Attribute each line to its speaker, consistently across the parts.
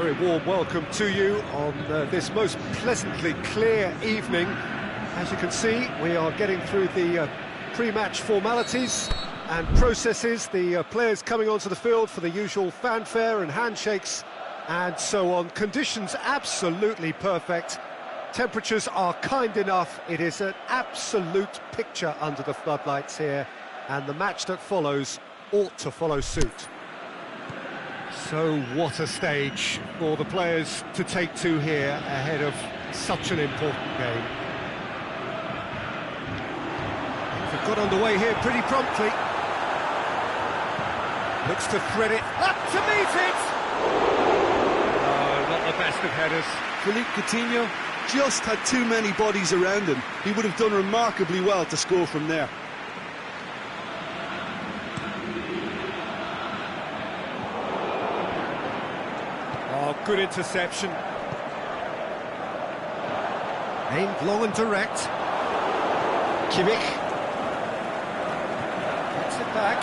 Speaker 1: Very warm welcome to you on this most pleasantly clear evening. As you can see, we are getting through the pre-match formalities and processes, the players coming onto the field for the usual fanfare and handshakes and so on. Conditions absolutely perfect. Temperatures are kind enough. It is an absolute picture under the floodlights here, and the match that follows ought to follow suit. So what a stage for the players to take to here ahead of such an important game. They've got underway here pretty promptly. Looks to thread it up to meet it! Oh, not the best of headers.
Speaker 2: Philippe Coutinho just had too many bodies around him. He would have done remarkably well to score from there.
Speaker 1: Oh, good interception. Aimed long and direct. Kimmich. Gets it back.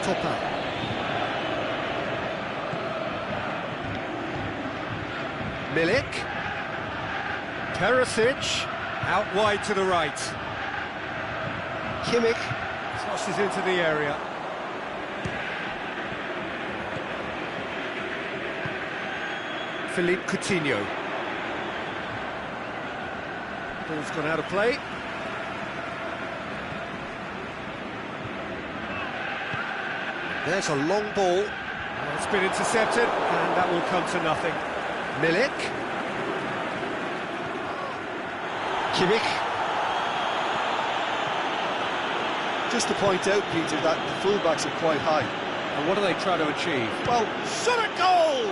Speaker 1: Topper. Milik. Perisic. Out wide to the right. Kimmich crosses into the area. Philippe Coutinho. Ball's gone out of play. There's a long ball. Well, it's been intercepted, and that will come to nothing. Milik. Kimmich.
Speaker 2: Just to point out, Peter, that the fullbacks are quite high.
Speaker 1: And what do they try to achieve?
Speaker 2: Well, shot a goal!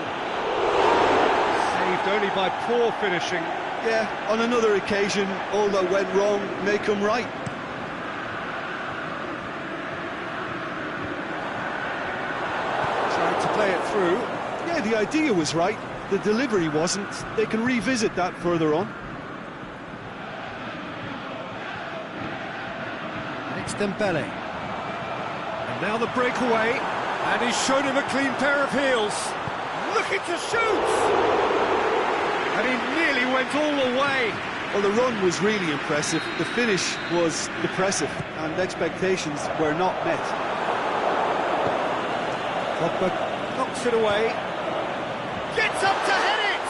Speaker 1: Saved only by poor finishing.
Speaker 2: Yeah, on another occasion, all that went wrong may come right.
Speaker 1: Trying to play it through.
Speaker 2: Yeah, the idea was right. The delivery wasn't. They can revisit that further on.
Speaker 1: It's Dembele. And now the breakaway. And he's shown him a clean pair of heels. Looking to shoot! And he nearly went all the way.
Speaker 2: Well, the run was really impressive. The finish was depressive, and expectations were not met.
Speaker 1: Pogba knocks it away. Gets up to head it!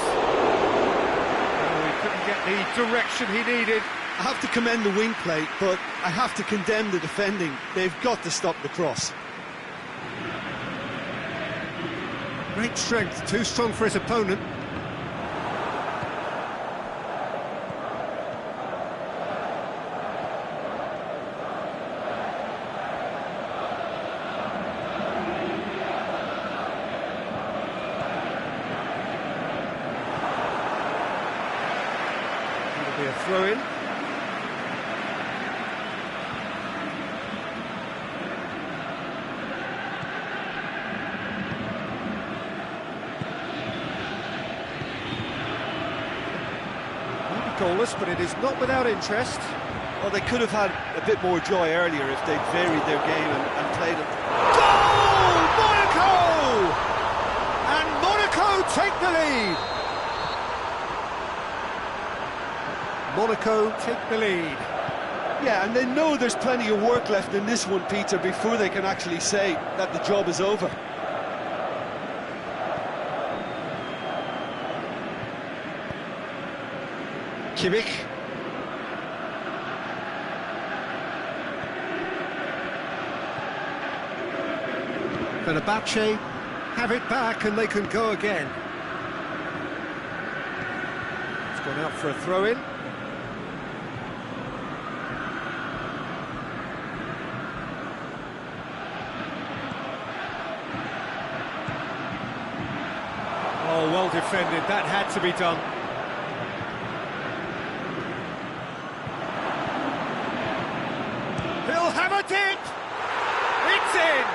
Speaker 1: Oh, he couldn't get the direction he needed.
Speaker 2: I have to commend the wing play, but I have to condemn the defending. They've got to stop the cross.
Speaker 1: Great strength, too strong for his opponent. It'll be a throw-in. Goalless, but it is not without interest.
Speaker 2: Well, they could have had a bit more joy earlier if they'd varied their game and played it. Goal! Monaco!
Speaker 1: And Monaco take the lead. Monaco take the lead.
Speaker 2: Yeah, and they know there's plenty of work left in this one, Peter, before they can actually say that the job is over.
Speaker 1: Kimmich. Fenerbahce have it back and they can go again. It's gone out for a throw-in. Oh, well defended. That had to be done. He'll have a dip! It's in!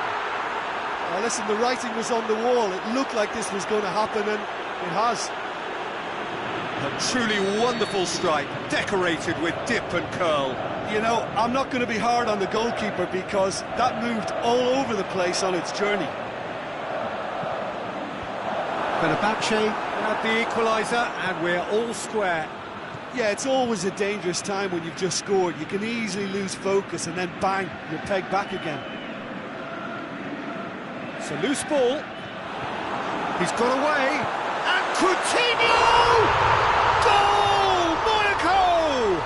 Speaker 2: Now listen, the writing was on the wall. It looked like this was going to happen, and it has.
Speaker 1: A truly wonderful strike, decorated with dip and curl.
Speaker 2: You know, I'm not going to be hard on the goalkeeper because that moved all over the place on its journey.
Speaker 1: Fenerbahce had the equaliser, and we're all square.
Speaker 2: Yeah, it's always a dangerous time when you've just scored. You can easily lose focus and then bang, you're pegged back again.
Speaker 1: It's a loose ball. He's got away. And Coutinho! Goal! Monaco!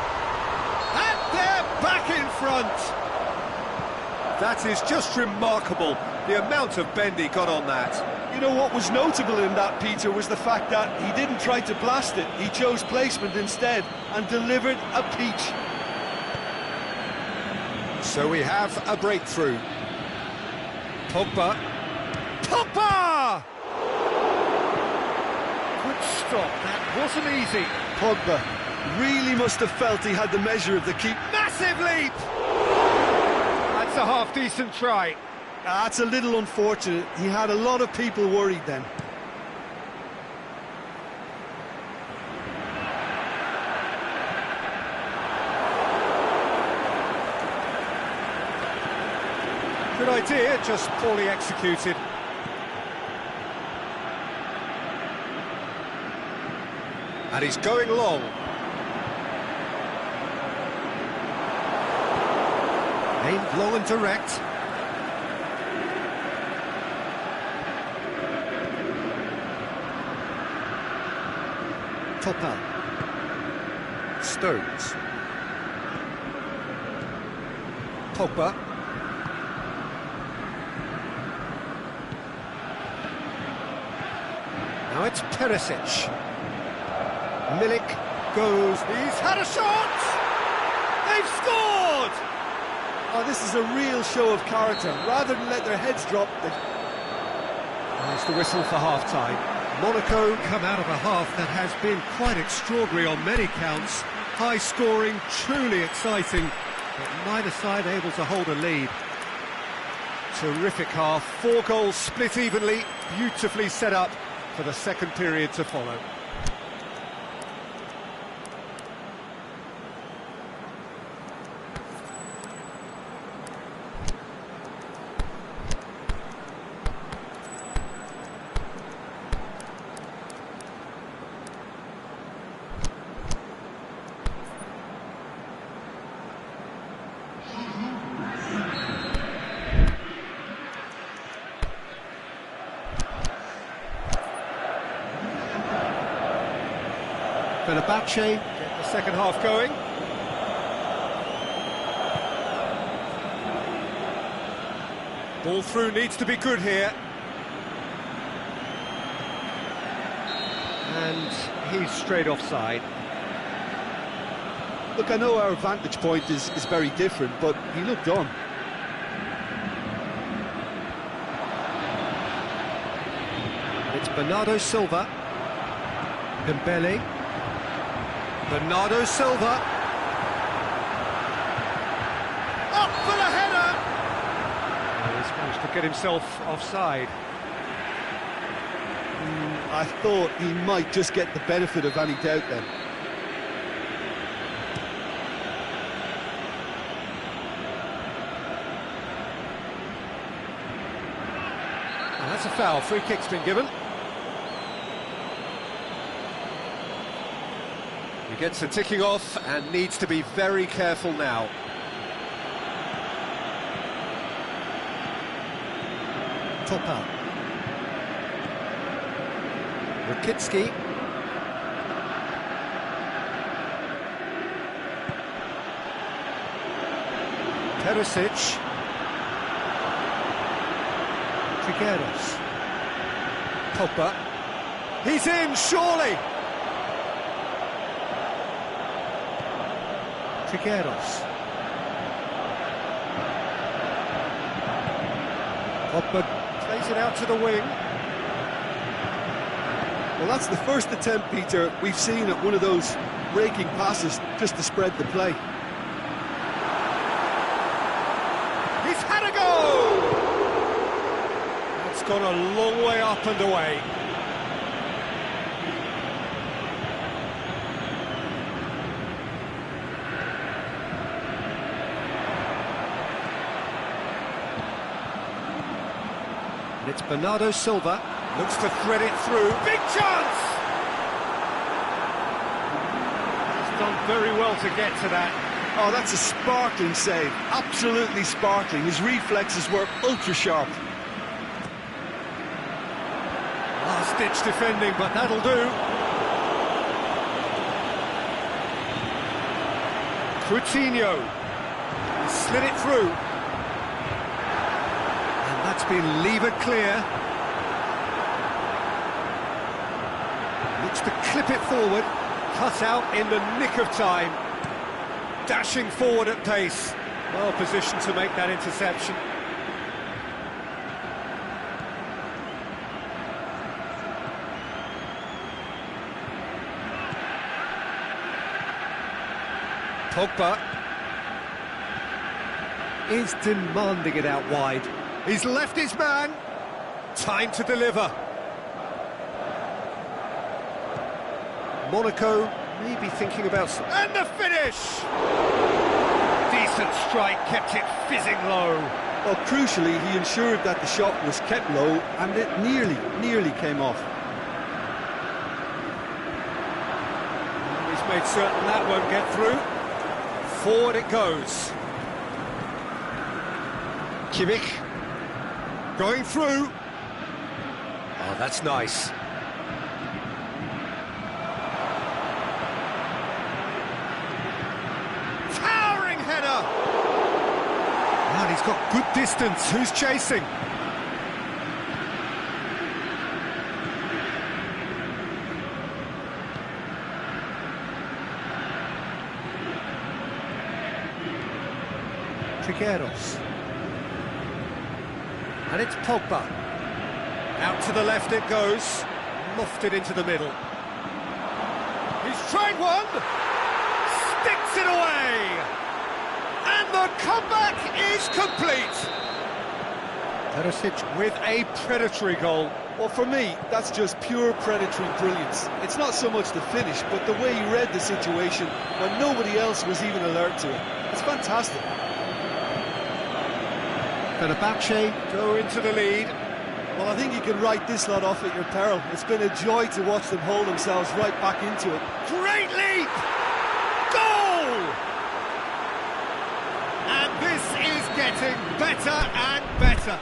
Speaker 1: And they're back in front. That is just remarkable, the amount of bend he got on that.
Speaker 2: You know what was notable in that, Peter, was the fact that he didn't try to blast it. He chose placement instead and delivered a peach.
Speaker 1: So we have a breakthrough. Pogba. Pogba! Good stop, that wasn't easy.
Speaker 2: Pogba really must have felt he had the measure of the keep.
Speaker 1: Massive leap! That's a half-decent try.
Speaker 2: That's a little unfortunate. He had a lot of people worried then.
Speaker 1: Good idea, just poorly executed. And he's going long. Aimed long and direct. Topal. Stones. Pogba. Now it's Perisic. Milik goes. He's had a shot! They've scored!
Speaker 2: Oh, this is a real show of character. Rather than let their heads drop,
Speaker 1: There's the whistle for half-time. Monaco come out of a half that has been quite extraordinary on many counts. High scoring, truly exciting, but neither side able to hold a lead. Terrific half, 4 goals split evenly, beautifully set up for the second period to follow. Fenerbahce get the second half going. Ball through needs to be good here. And he's straight offside.
Speaker 2: look, I know our vantage point is very different, but he looked on.
Speaker 1: It's Bernardo Silva. Dembele. Bernardo Silva. Up for the header! Oh, he's managed to get himself offside.
Speaker 2: I thought he might just get the benefit of any doubt then.
Speaker 1: Oh, that's a foul. Free kick's been given. He gets the ticking off and needs to be very careful now. Topal. Rakitsky. Perisic. Trigueros. Pogba. He's in, surely! Trigueros. Pogba plays it out to the wing.
Speaker 2: Well, that's the first attempt, Peter, we've seen at one of those breaking passes just to spread the play.
Speaker 1: He's had a go! That's gone a long way up and away. And it's Bernardo Silva, looks to thread it through. Big chance! He's done very well to get to that.
Speaker 2: Oh, that's a sparkling save. Absolutely sparkling. His reflexes were ultra-sharp.
Speaker 1: Last-ditch defending, but that'll do. Coutinho slid it through. And that's been levered clear. Looks to clip it forward. Cut out in the nick of time. Dashing forward at pace. Well positioned to make that interception. Pogba is demanding it out wide. He's left his man. Time to deliver. Monaco may be thinking about... And the finish! Decent strike, kept it fizzing low.
Speaker 2: Well, crucially, he ensured that the shot was kept low and it nearly came off.
Speaker 1: He's made certain that won't get through. Forward it goes. Kimmich going through. Oh, that's nice. Towering header. And he's got good distance. Who's chasing? Trigueros. And it's Pogba. Out to the left it goes. Lofted into the middle. He's tried one. Sticks it away. And the comeback is complete. Perisic with a predatory goal.
Speaker 2: Well, for me, that's just pure predatory brilliance. It's not so much the finish, but the way he read the situation when nobody else was even alert to it. It's fantastic.
Speaker 1: Fenerbahce go into the lead.
Speaker 2: Well, I think you can write this lot off at your peril. It's been a joy to watch them hold themselves right back into it.
Speaker 1: Great leap! Goal! And this is getting better and better.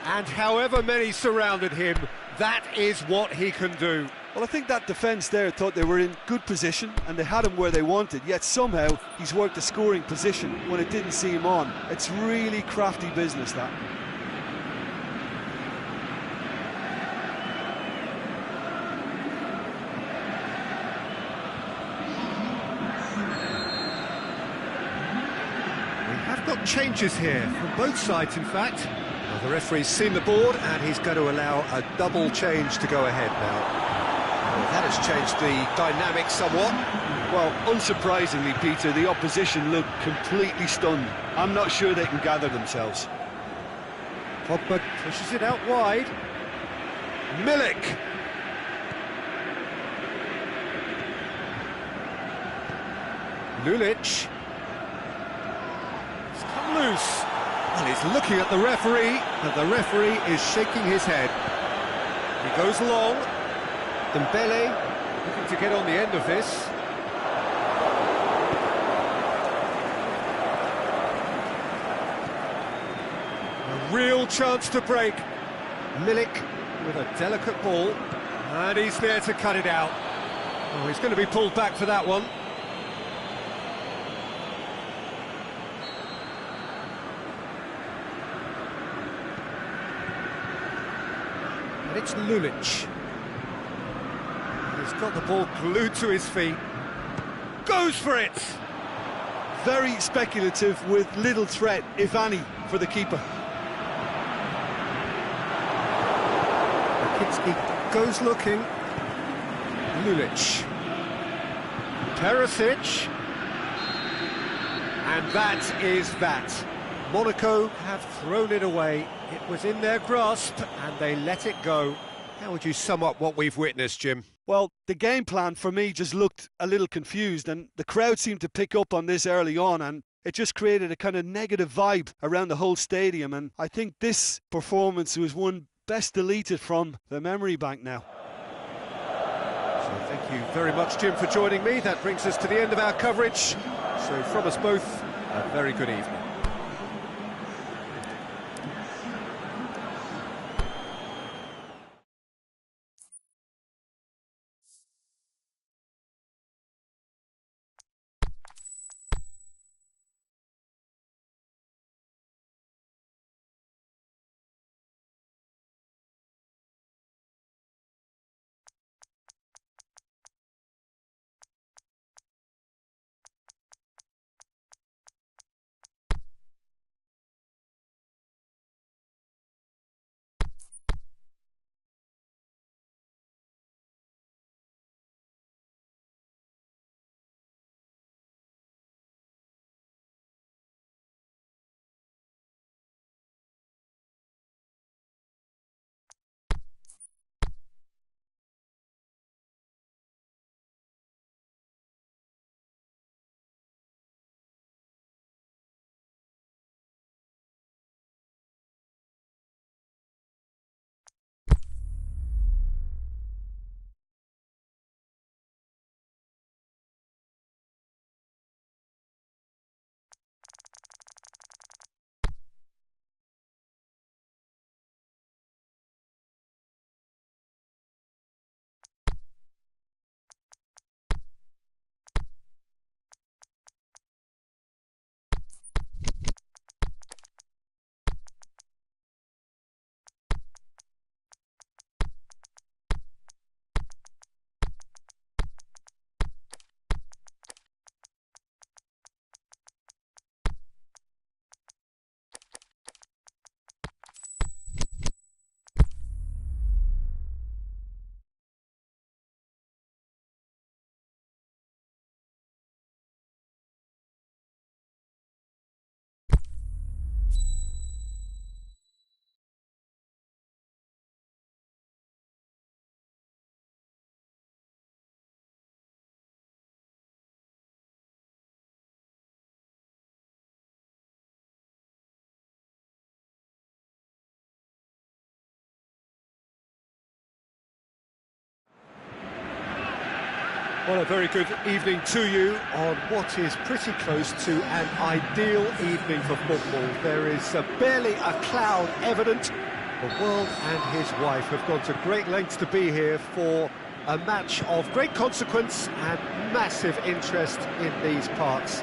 Speaker 1: And however many surrounded him, that is what he can do.
Speaker 2: Well, I think that defence there thought they were in good position and they had him where they wanted, yet somehow he's worked a scoring position when it didn't see him on. It's really crafty business, that.
Speaker 1: We have got changes here from both sides, in fact. Well, the referee's seen the board and he's going to allow a double change to go ahead now. Well, that has changed the dynamic somewhat.
Speaker 2: Well, unsurprisingly, Peter, the opposition look completely stunned. I'm not sure they can gather themselves.
Speaker 1: Pogba pushes it out wide. Milik. Lulic. It's come loose. And he's looking at the referee, and the referee is shaking his head. He goes long. Dembele looking to get on the end of this. A real chance to break. Milik with a delicate ball, and he's there to cut it out. Oh, he's going to be pulled back for that one. And it's Lulic. He's got the ball glued to his feet. Goes for it!
Speaker 2: Very speculative with little threat, if any, for the keeper.
Speaker 1: Rakitsky goes looking. Lulic. Perisic. And that is that. Monaco have thrown it away. It was in their grasp and they let it go. How would you sum up what we've witnessed, Jim?
Speaker 2: Well, the game plan for me just looked a little confused and the crowd seemed to pick up on this early on, and it just created a kind of negative vibe around the whole stadium, and I think this performance was one best deleted from the memory bank now.
Speaker 1: So thank you very much, Jim, for joining me. That brings us to the end of our coverage. So from us both, a very good evening. Well, a very good evening to you on what is pretty close to an ideal evening for football. There is barely a cloud evident. The world and his wife have gone to great lengths to be here for a match of great consequence and massive interest in these parts.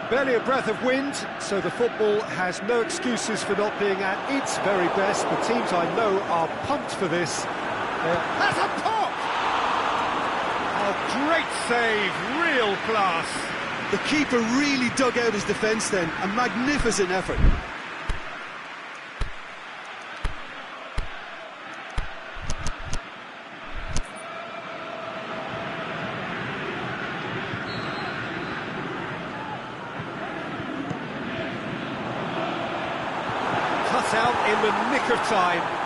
Speaker 1: Barely a breath of wind, so the football has no excuses for not being at its very best. The teams I know are pumped for this. That's a pop! Great save, real class.
Speaker 2: The keeper really dug out his defence then, a magnificent effort.
Speaker 1: Cut out in the nick of time.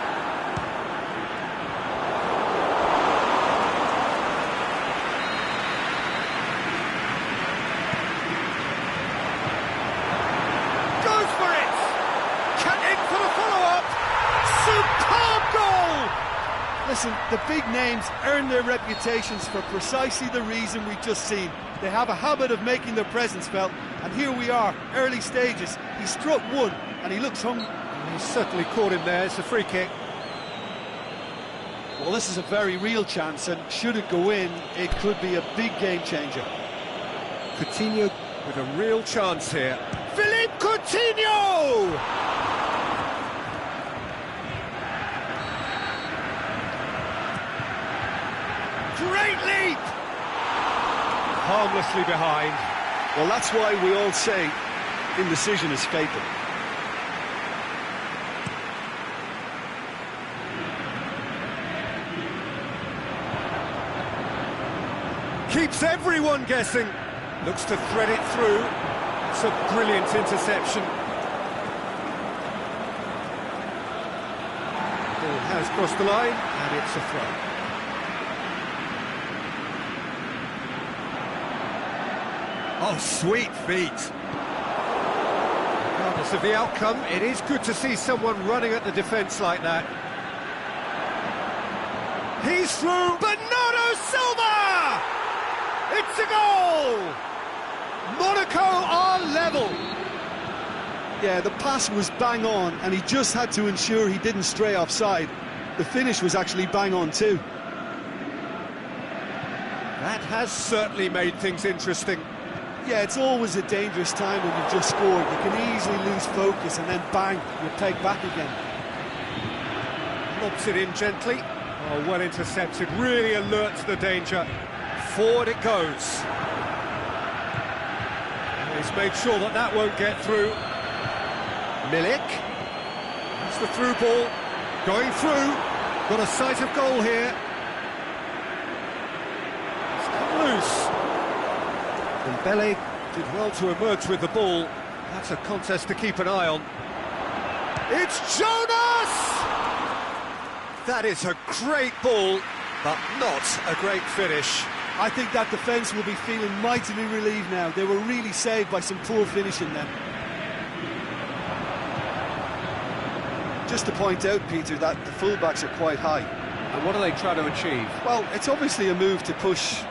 Speaker 2: Listen, the big names earn their reputations for precisely the reason we've just seen. They have a habit of making their presence felt, and here we are, early stages. He struck one, and he looks hungry.
Speaker 1: He's certainly caught him there. It's a free kick.
Speaker 2: Well, this is a very real chance, and should it go in, it could be a big game changer.
Speaker 1: Coutinho with a real chance here. Philippe Coutinho! Great leap! Harmlessly behind.
Speaker 2: Well, that's why we all say indecision is fatal.
Speaker 1: Keeps everyone guessing. Looks to thread it through. It's a brilliant interception. Ball has crossed the line, and it's a throw. Oh, sweet feet. Regardless of the outcome, it is good to see someone running at the defence like that. He's through. Bernardo Silva! It's a goal! Monaco are level.
Speaker 2: Yeah, the pass was bang on, and he just had to ensure he didn't stray offside. The finish was actually bang on too.
Speaker 1: That has certainly made things interesting.
Speaker 2: Yeah, it's always a dangerous time when you've just scored. You can easily lose focus and then bang, you're pegged back again.
Speaker 1: Lobs it in gently. Oh, well intercepted, really alert to the danger. Forward it goes. He's made sure that that won't get through. Milik. That's the through ball. Going through. Got a sight of goal here. It's come loose. Dembele did well to emerge with the ball. That's a contest to keep an eye on. It's Jonas! That is a great ball, but not a great finish.
Speaker 2: I think that defence will be feeling mightily relieved now. They were really saved by some poor finishing then. Just to point out, Peter, that the fullbacks are quite high.
Speaker 1: And what are they trying to achieve?
Speaker 2: Well, it's obviously a move to push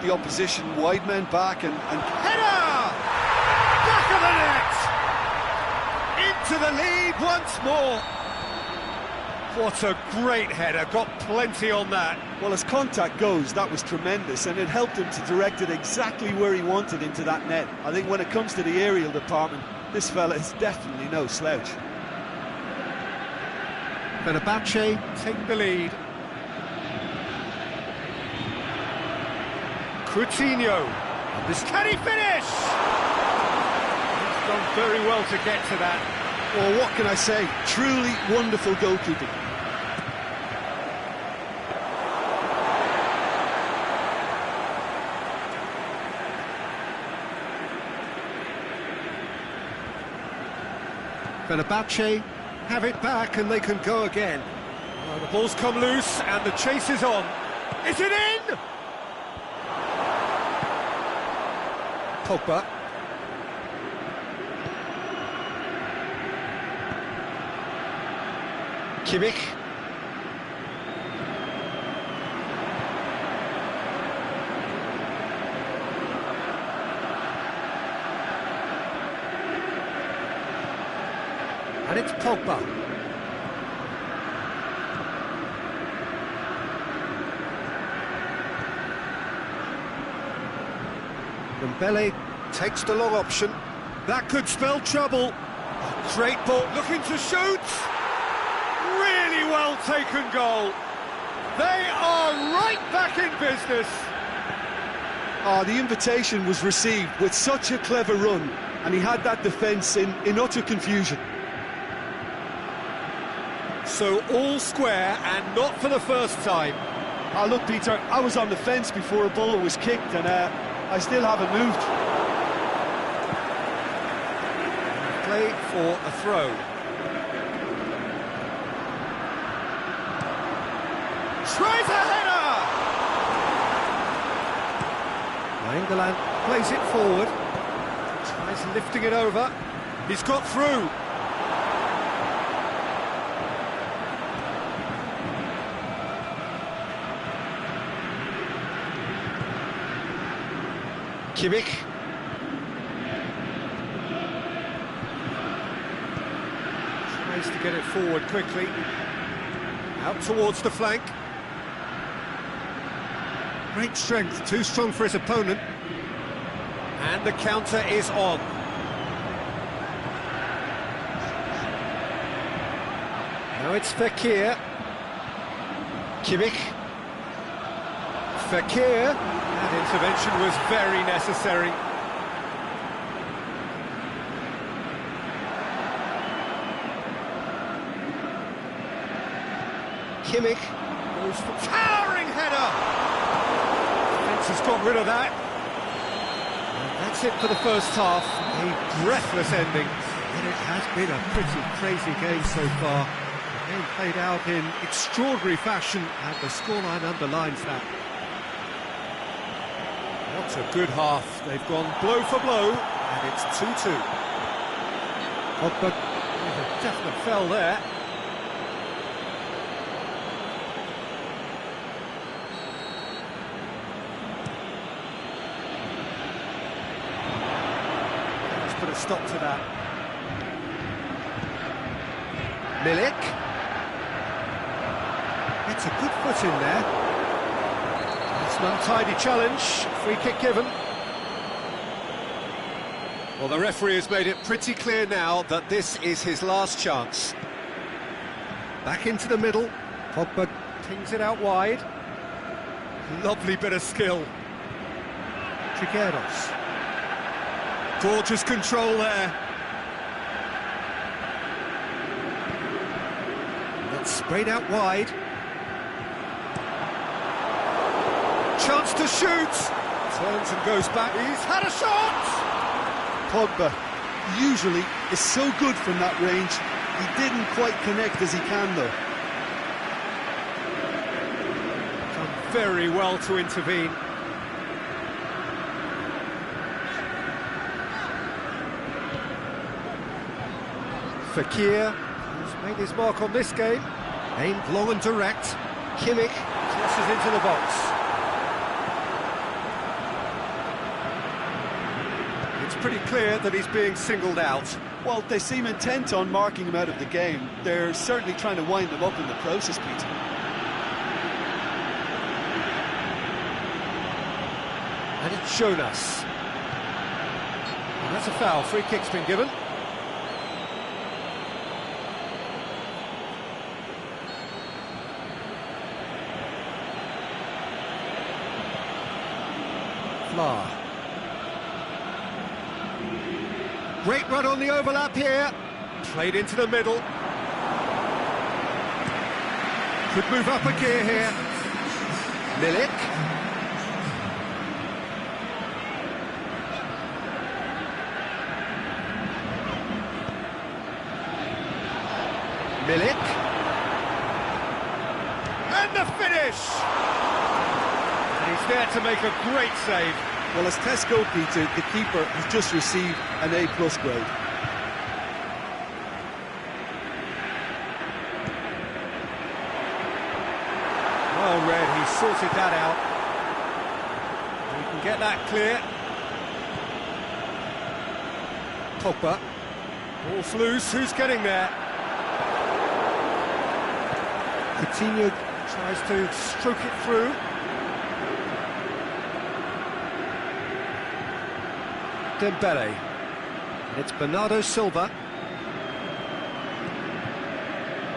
Speaker 2: the opposition wide men back and...
Speaker 1: Header! Back of the net! Into the lead once more. What a great header, got plenty on that.
Speaker 2: Well, as contact goes, that was tremendous, and it helped him to direct it exactly where he wanted into that net. I think when it comes to the aerial department, this fella is definitely no slouch.
Speaker 1: Fenerbahce take the lead. Coutinho. Can he finish? He's done very well to get to that.
Speaker 2: Well, what can I say? Truly wonderful goalkeeping.
Speaker 1: Fenerbahce have it back and they can go again. Well, the ball's come loose and the chase is on. Is it in? Pogba. Kimmich. And it's Pogba. Dembele takes the long option. That could spell trouble. A great ball, looking to shoot. Really well taken goal. They are right back in business.
Speaker 2: The invitation was received with such a clever run, and he had that defence in utter confusion.
Speaker 1: So all square, and not for the first time.
Speaker 2: Look, Peter, I was on the fence before a ball was kicked, and I still haven't moved.
Speaker 1: Play for a throw. Tries a header! England plays it forward. Tries lifting it over. He's got through. Kimmich. Tries to get it forward quickly. Out towards the flank. Great strength, too strong for his opponent. And the counter is on. Now it's Fekir. Kimmich. Fekir. That intervention was very necessary. Kimmich goes for towering header. Defence has got rid of that. And that's it for the first half. A breathless ending. And it has been a pretty crazy game so far. The game played out in extraordinary fashion, and the scoreline underlines that. What It's a good half. They've gone blow for blow, and it's 2-2. Pogba, there's a definite foul there. Let's put a stop to that. Milik. It's a good foot in there. It's an untidy challenge, free kick given. Well, the referee has made it pretty clear now that this is his last chance. Back into the middle, Pogba tings it out wide. Lovely bit of skill. Trigueros. Gorgeous control there. That's sprayed out wide. Chance to shoot. Turns and goes back. He's had a shot.
Speaker 2: Pogba usually is so good from that range. He didn't quite connect as he can, though.
Speaker 1: Done very well to intervene. Fekir, who's made his mark on this game, aimed long and direct. Kimmich crosses into the box. It's pretty clear that he's being singled out.
Speaker 2: Well, they seem intent on marking him out of the game. They're certainly trying to wind him up in the process, Peter.
Speaker 1: And it's shown us. And that's a foul. Free kick's been given. Flair. Great run on the overlap here. Played into the middle. Could move up a gear here. Milik. Milik. And the finish! And he's there to make a great save.
Speaker 2: Well, as Tesco, Peter, the keeper has just received an A+ grade.
Speaker 1: Well read, he sorted that out. We can get that clear. Pogba. Ball's loose, who's getting there? Coutinho tries to stroke it through. Dembele. And it's Bernardo Silva.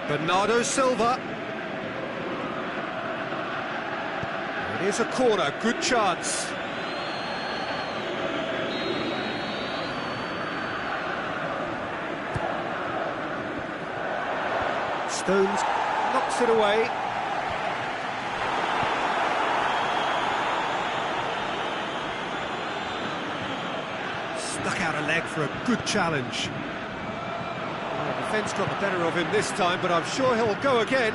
Speaker 1: Bernardo Silva. It is a corner, good chance. Stones knocks it away. Stuck out a leg for a good challenge. Well, the defence got the better of him this time, but I'm sure he'll go again.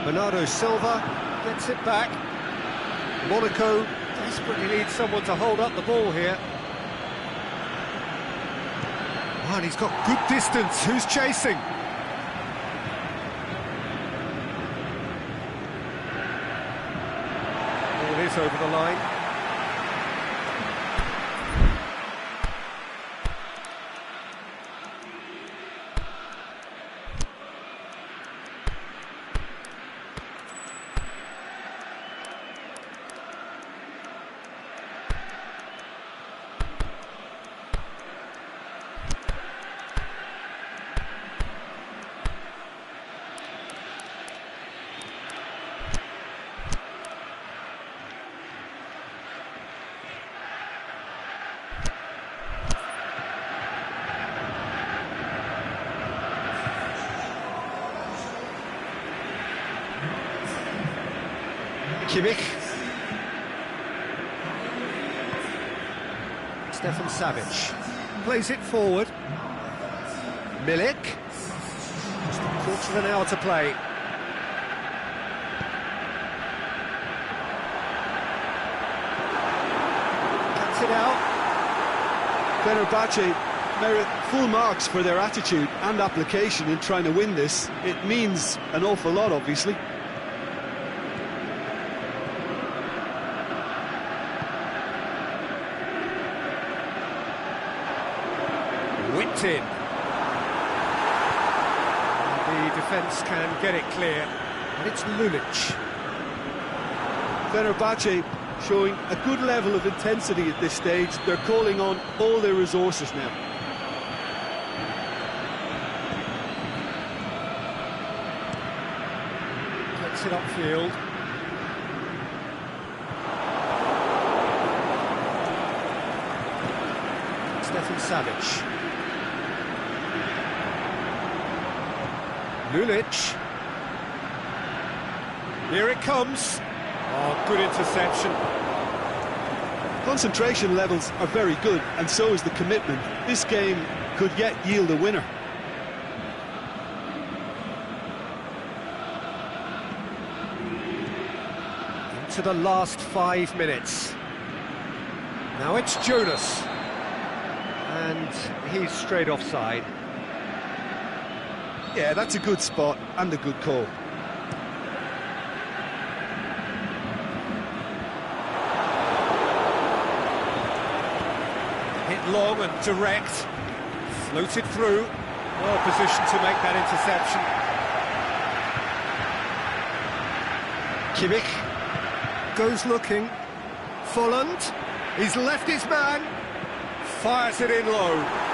Speaker 1: Bernardo Silva gets it back. Monaco desperately needs someone to hold up the ball here. Oh, and he's got good distance. Who's chasing? Ball is over the line. Kimmich. Stefan Savic plays it forward. Milik. Just a quarter of an hour to play. now.
Speaker 2: Fenerbahce merit full marks for their attitude and application in trying to win this. It means an awful lot, obviously.
Speaker 1: Whipped in. The defence can get it clear, and it's Lulic.
Speaker 2: Fenerbahce showing a good level of intensity at this stage. They're calling on all their resources now.
Speaker 1: Gets it upfield. Stefan Savic. Lulic. Here it comes. Oh, good interception.
Speaker 2: Concentration levels are very good, and so is the commitment. This game could yet yield a winner.
Speaker 1: Into the last 5 minutes. Now it's Jonas. And he's straight offside.
Speaker 2: Yeah, that's a good spot and a good call.
Speaker 1: Hit long and direct. Floated through. Well positioned to make that interception. Kimmich goes looking. Folland. He's left his man. Fires it in low.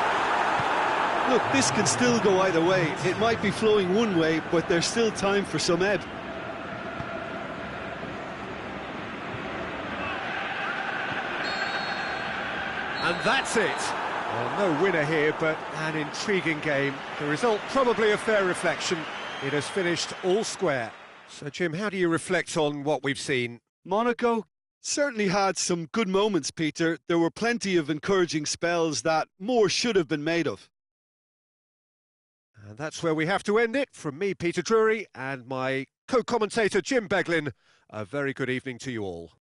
Speaker 2: Look, this can still go either way. It might be flowing one way, but there's still time for some ebb.
Speaker 1: And that's it. Well, no winner here, but an intriguing game. The result probably a fair reflection. It has finished all square. So, Jim, how do you reflect on what we've seen?
Speaker 2: Monaco certainly had some good moments, Peter. There were plenty of encouraging spells that more should have been made of.
Speaker 1: And that's where we have to end it. From me, Peter Drury, and my co-commentator, Jim Beglin, a very good evening to you all.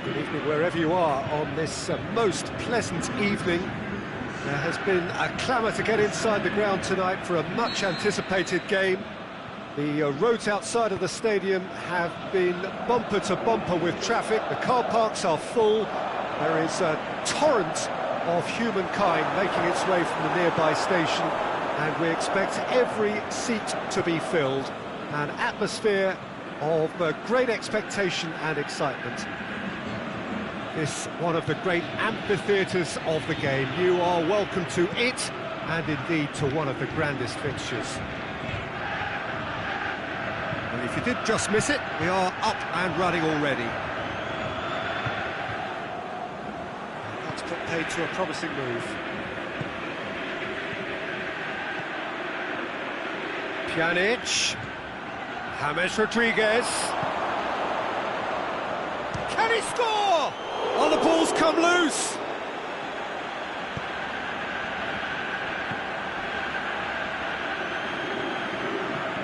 Speaker 1: Good evening wherever you are on this most pleasant evening. There has been a clamour to get inside the ground tonight for a much-anticipated game. The roads outside of the stadium have been bumper to bumper with traffic. The car parks are full. There is a torrent of humankind making its way from the nearby station, and we expect every seat to be filled. An atmosphere of great expectation and excitement. This one of the great amphitheatres of the game. You are welcome to it, and indeed to one of the grandest fixtures. And if you did just miss it, we are up and running already. That's put paid to a promising move. Pjanic. James Rodriguez. Can he score? Oh, the ball's come loose.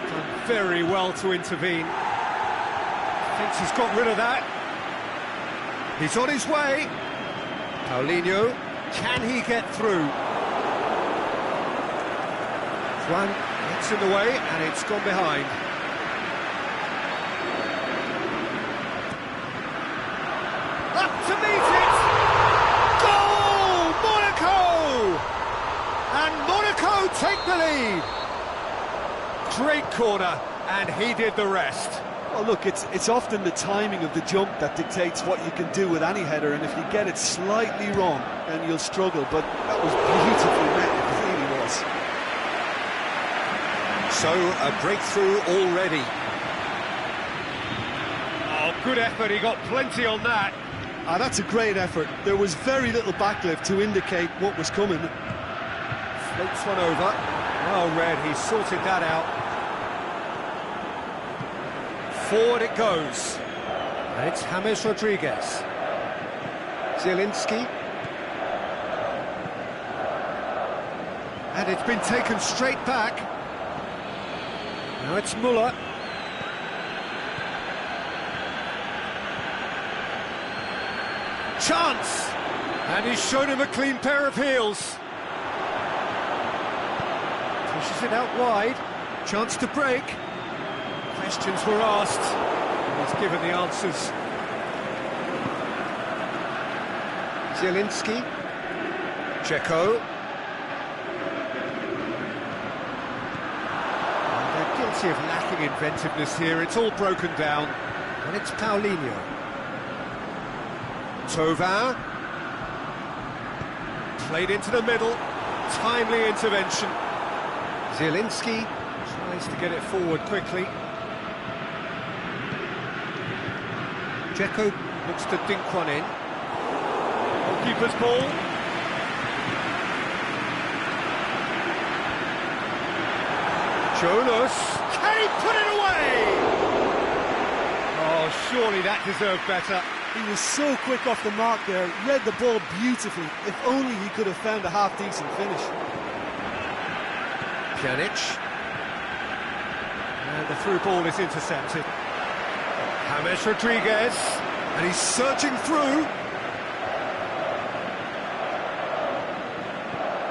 Speaker 1: Done very well to intervene. Thinks he's got rid of that. He's on his way. Paulinho, can he get through? Juan gets in the way and it's gone behind. Up to meet it! Goal! Monaco! And Monaco take the lead! Great corner, and he did the rest.
Speaker 2: Well, look, it's often the timing of the jump that dictates what you can do with any header, and if you get it slightly wrong, then you'll struggle, but that was beautifully met, it really was.
Speaker 1: So, a breakthrough already. Oh, good effort, he got plenty on that.
Speaker 2: That's a great effort. There was very little backlift to indicate what was coming.
Speaker 1: Floats one over. Well read, he sorted that out. Forward it goes. And it's James Rodriguez. Zielinski. And it's been taken straight back. Now it's Muller. Chance! And he's shown him a clean pair of heels. Pushes it out wide. Chance to break. Questions were asked. He's given the answers. Zielinski. Dzeko. They're guilty of lacking inventiveness here. It's all broken down. And it's Paulinho. Thauvin. Played into the middle. Timely intervention. Zielinski tries to get it forward quickly. Dzeko looks to dink one in. Goalkeeper's ball. Jonas. Can he put it away? Oh, surely that deserved better.
Speaker 2: He was so quick off the mark there, read the ball beautifully. If only he could have found a half-decent finish.
Speaker 1: Pjanic. And the through ball is intercepted. James Rodriguez. And he's surging through.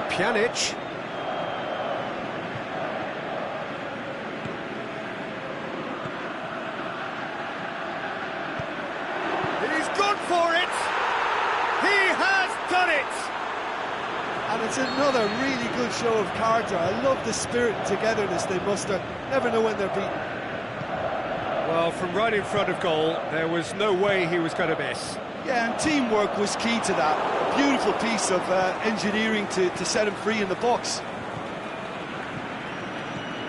Speaker 1: Pjanic. For it, he has done it,
Speaker 2: and it's another really good show of character. I love the spirit and togetherness they muster. Never know when they're beaten.
Speaker 1: Well, from right in front of goal, there was no way he was going to miss.
Speaker 2: Yeah, and teamwork was key to that. A beautiful piece of engineering to set him free in the box.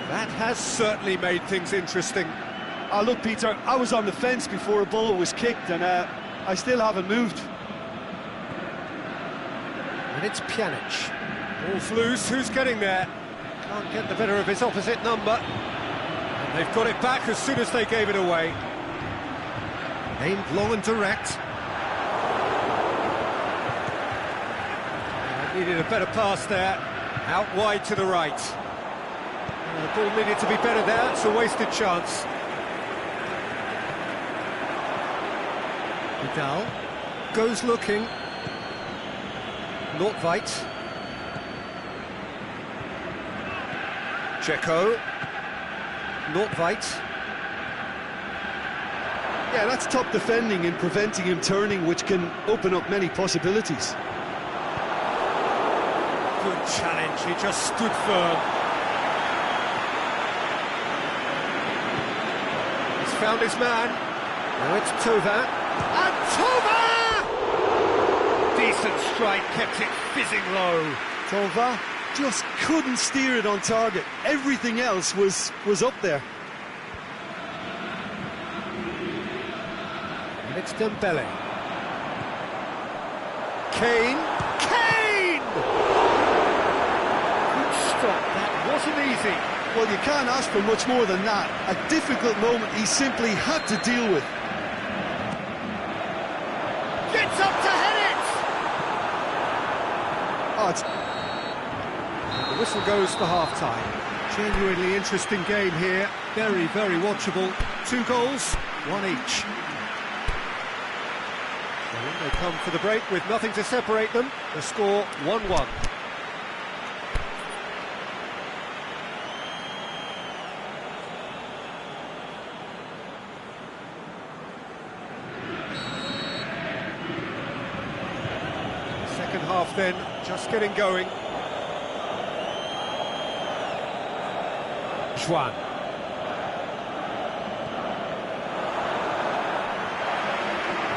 Speaker 1: That has certainly made things interesting.
Speaker 2: Look, Peter, I was on the fence before a ball was kicked, and I still haven't moved.
Speaker 1: And it's Pjanic. Ball's loose, who's getting there? Can't get the better of his opposite number. And they've got it back as soon as they gave it away. Aimed long and direct. Needed a better pass there. Out wide to the right. The ball needed to be better there, it's a wasted chance. Vidal. goes looking. Nordtveit. Dzeko. Nordtveit.
Speaker 2: Yeah, that's top defending and preventing him turning, which can open up many possibilities.
Speaker 1: Good challenge, he just stood firm. He's found his man. Now it's Tova. And Tova! Decent strike, kept it fizzing low.
Speaker 2: Tova just couldn't steer it on target. Everything else was up there.
Speaker 1: And it's Dembele. Kane. Kane! Good stop, that wasn't easy.
Speaker 2: Well, you can't ask for much more than that. A difficult moment he simply had to deal with.
Speaker 1: Gets up to head it!
Speaker 2: Oh, it's...
Speaker 1: The whistle goes for half-time. Genuinely interesting game here. Very, very watchable. 2 goals, 1 each. And they come for the break with nothing to separate them. The score 1-1. Second half then, just getting going. Juan.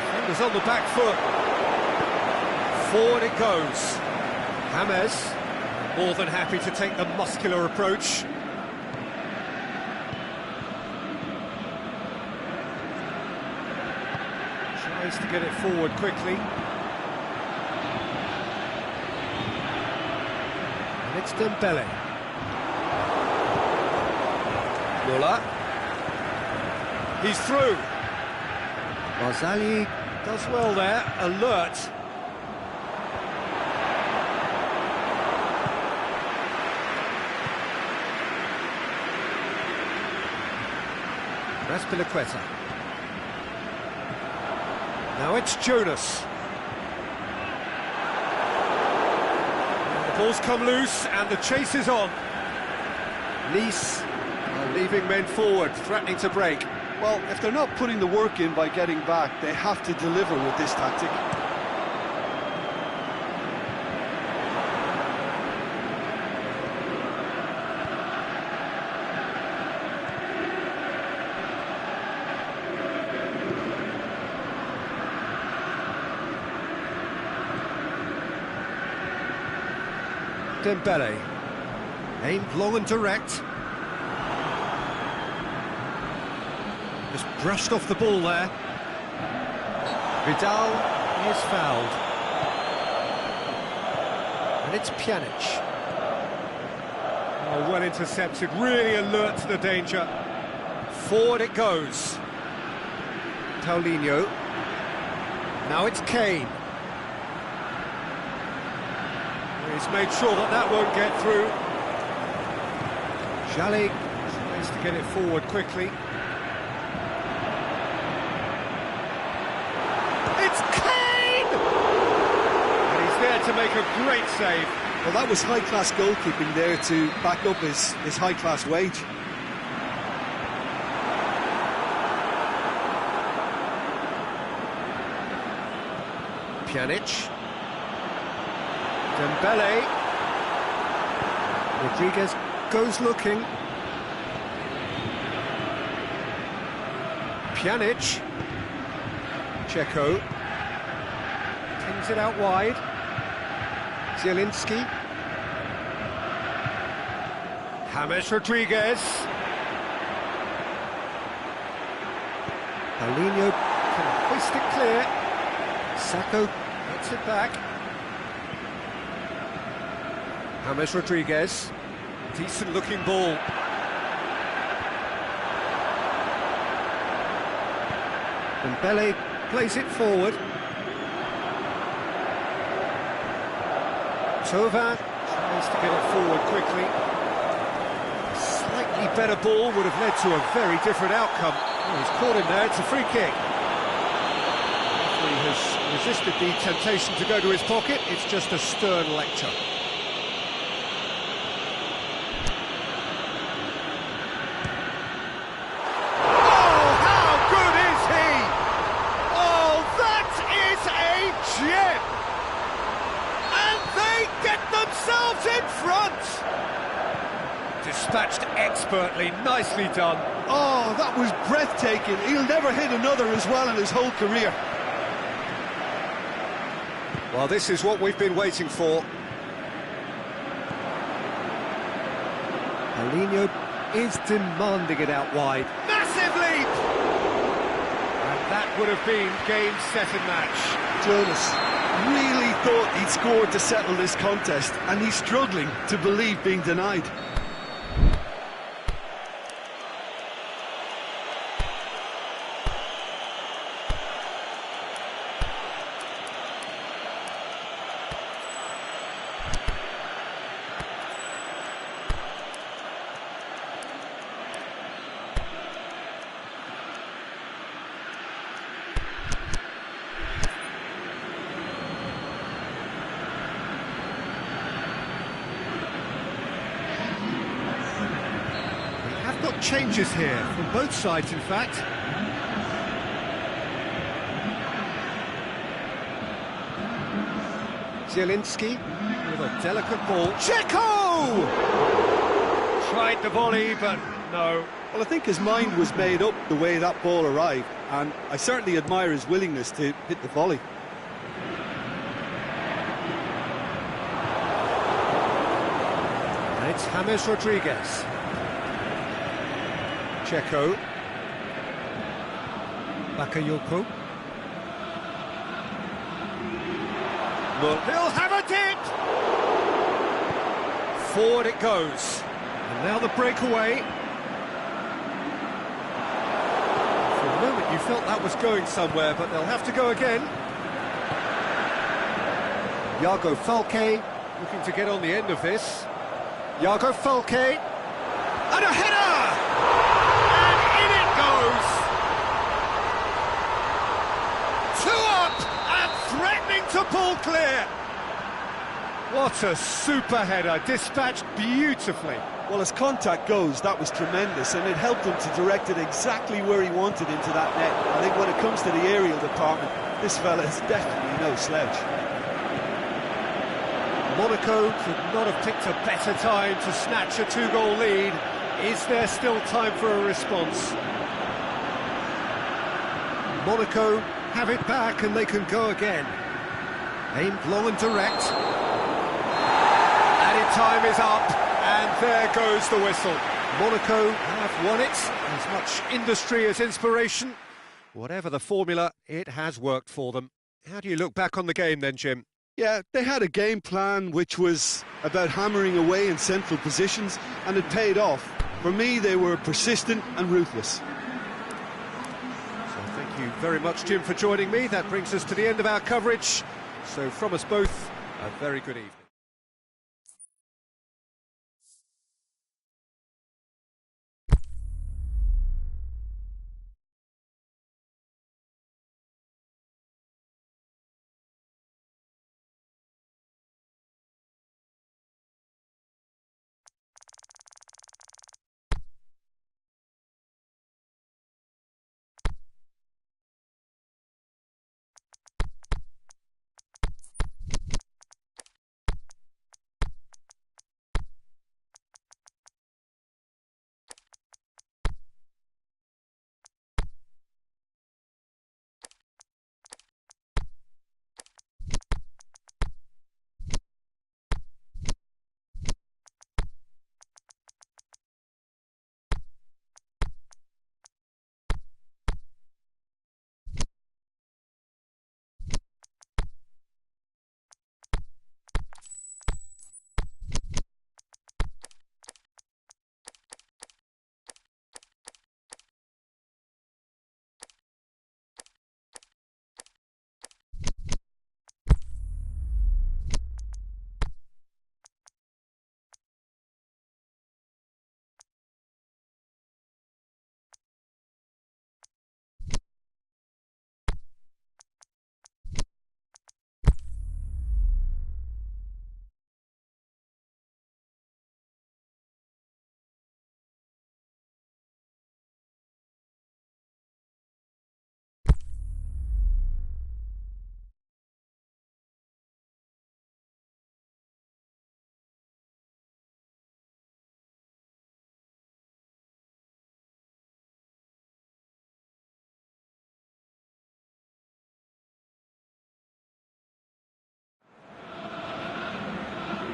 Speaker 1: Defenders on the back foot. Forward it goes. James, more than happy to take the muscular approach. Tries to get it forward quickly. And it's Dembele. Muller. He's through. Barzagli does well there, alert. That's Piliqueta. Now it's Jonas. The ball's come loose and the chase is on. Nice are leaving men forward, threatening to break.
Speaker 2: Well, if they're not putting the work in by getting back, they have to deliver with this tactic.
Speaker 1: Dembele, aimed long and direct. Just brushed off the ball there. Vidal is fouled. And it's Pjanic. Oh, well intercepted, really alert to the danger. Forward it goes. Paulinho. Now it's Kane. He's made sure that that won't get through. Jalli tries to get it forward quickly. It's Kane! And he's there to make a great save.
Speaker 2: Well, that was high-class goalkeeping there to back up his high-class wage.
Speaker 1: Pjanic. Dembele. Rodriguez goes looking. Pjanic. Dzeko. Pings it out wide. Zielinski. James Rodriguez. Paulinho can hoist it clear. Sacco gets it back. James Rodriguez, decent looking ball. Dembele plays it forward. Tova tries to get it forward quickly. A slightly better ball would have led to a very different outcome. Oh, he's caught him there, it's a free kick. He has resisted the temptation to go to his pocket. It's just a stern lecture.
Speaker 2: Oh, how good is he? Oh, that is a gem! And they get themselves in front!
Speaker 1: Dispatched expertly, nicely done.
Speaker 2: Oh, that was breathtaking. He'll never hit another as well in his whole career.
Speaker 1: Well, this is what we've been waiting for. Paulinho is demanding it out wide.
Speaker 2: Massive leap!
Speaker 1: And that would have been game, set and match.
Speaker 2: Jonas really thought he'd scored to settle this contest, and he's struggling to believe being denied.
Speaker 1: Got changes here from both sides, in fact. Zielinski with a delicate ball. Checo! Tried the volley, but no.
Speaker 2: Well, I think his mind was made up the way that ball arrived, and I certainly admire his willingness to hit the volley.
Speaker 1: And it's James Rodriguez. Checo. Bakayoko. Look, he'll have a dip! Forward it goes. And now the breakaway. For a moment you felt that was going somewhere, but they'll have to go again. Iago Falque looking to get on the end of this. Iago Falque. And a header! To pull clear. What a super header, dispatched beautifully.
Speaker 2: Well, as contact goes, that was tremendous, and it helped him to direct it exactly where he wanted into that net. I think when it comes to the aerial department, this fella is definitely no slouch.
Speaker 1: Monaco could not have picked a better time to snatch a two-goal lead. Is there still time for a response? Monaco have it back and they can go again. Aimed long and direct. Added time is up, and there goes the whistle. Monaco have won it. As much industry as inspiration. Whatever the formula, it has worked for them. How do you look back on the game then, Jim?
Speaker 2: Yeah, they had a game plan which was about hammering away in central positions, and it paid off. For me, they were persistent and ruthless.
Speaker 1: So thank you very much, Jim, for joining me. That brings us to the end of our coverage. So from us both, a very good evening.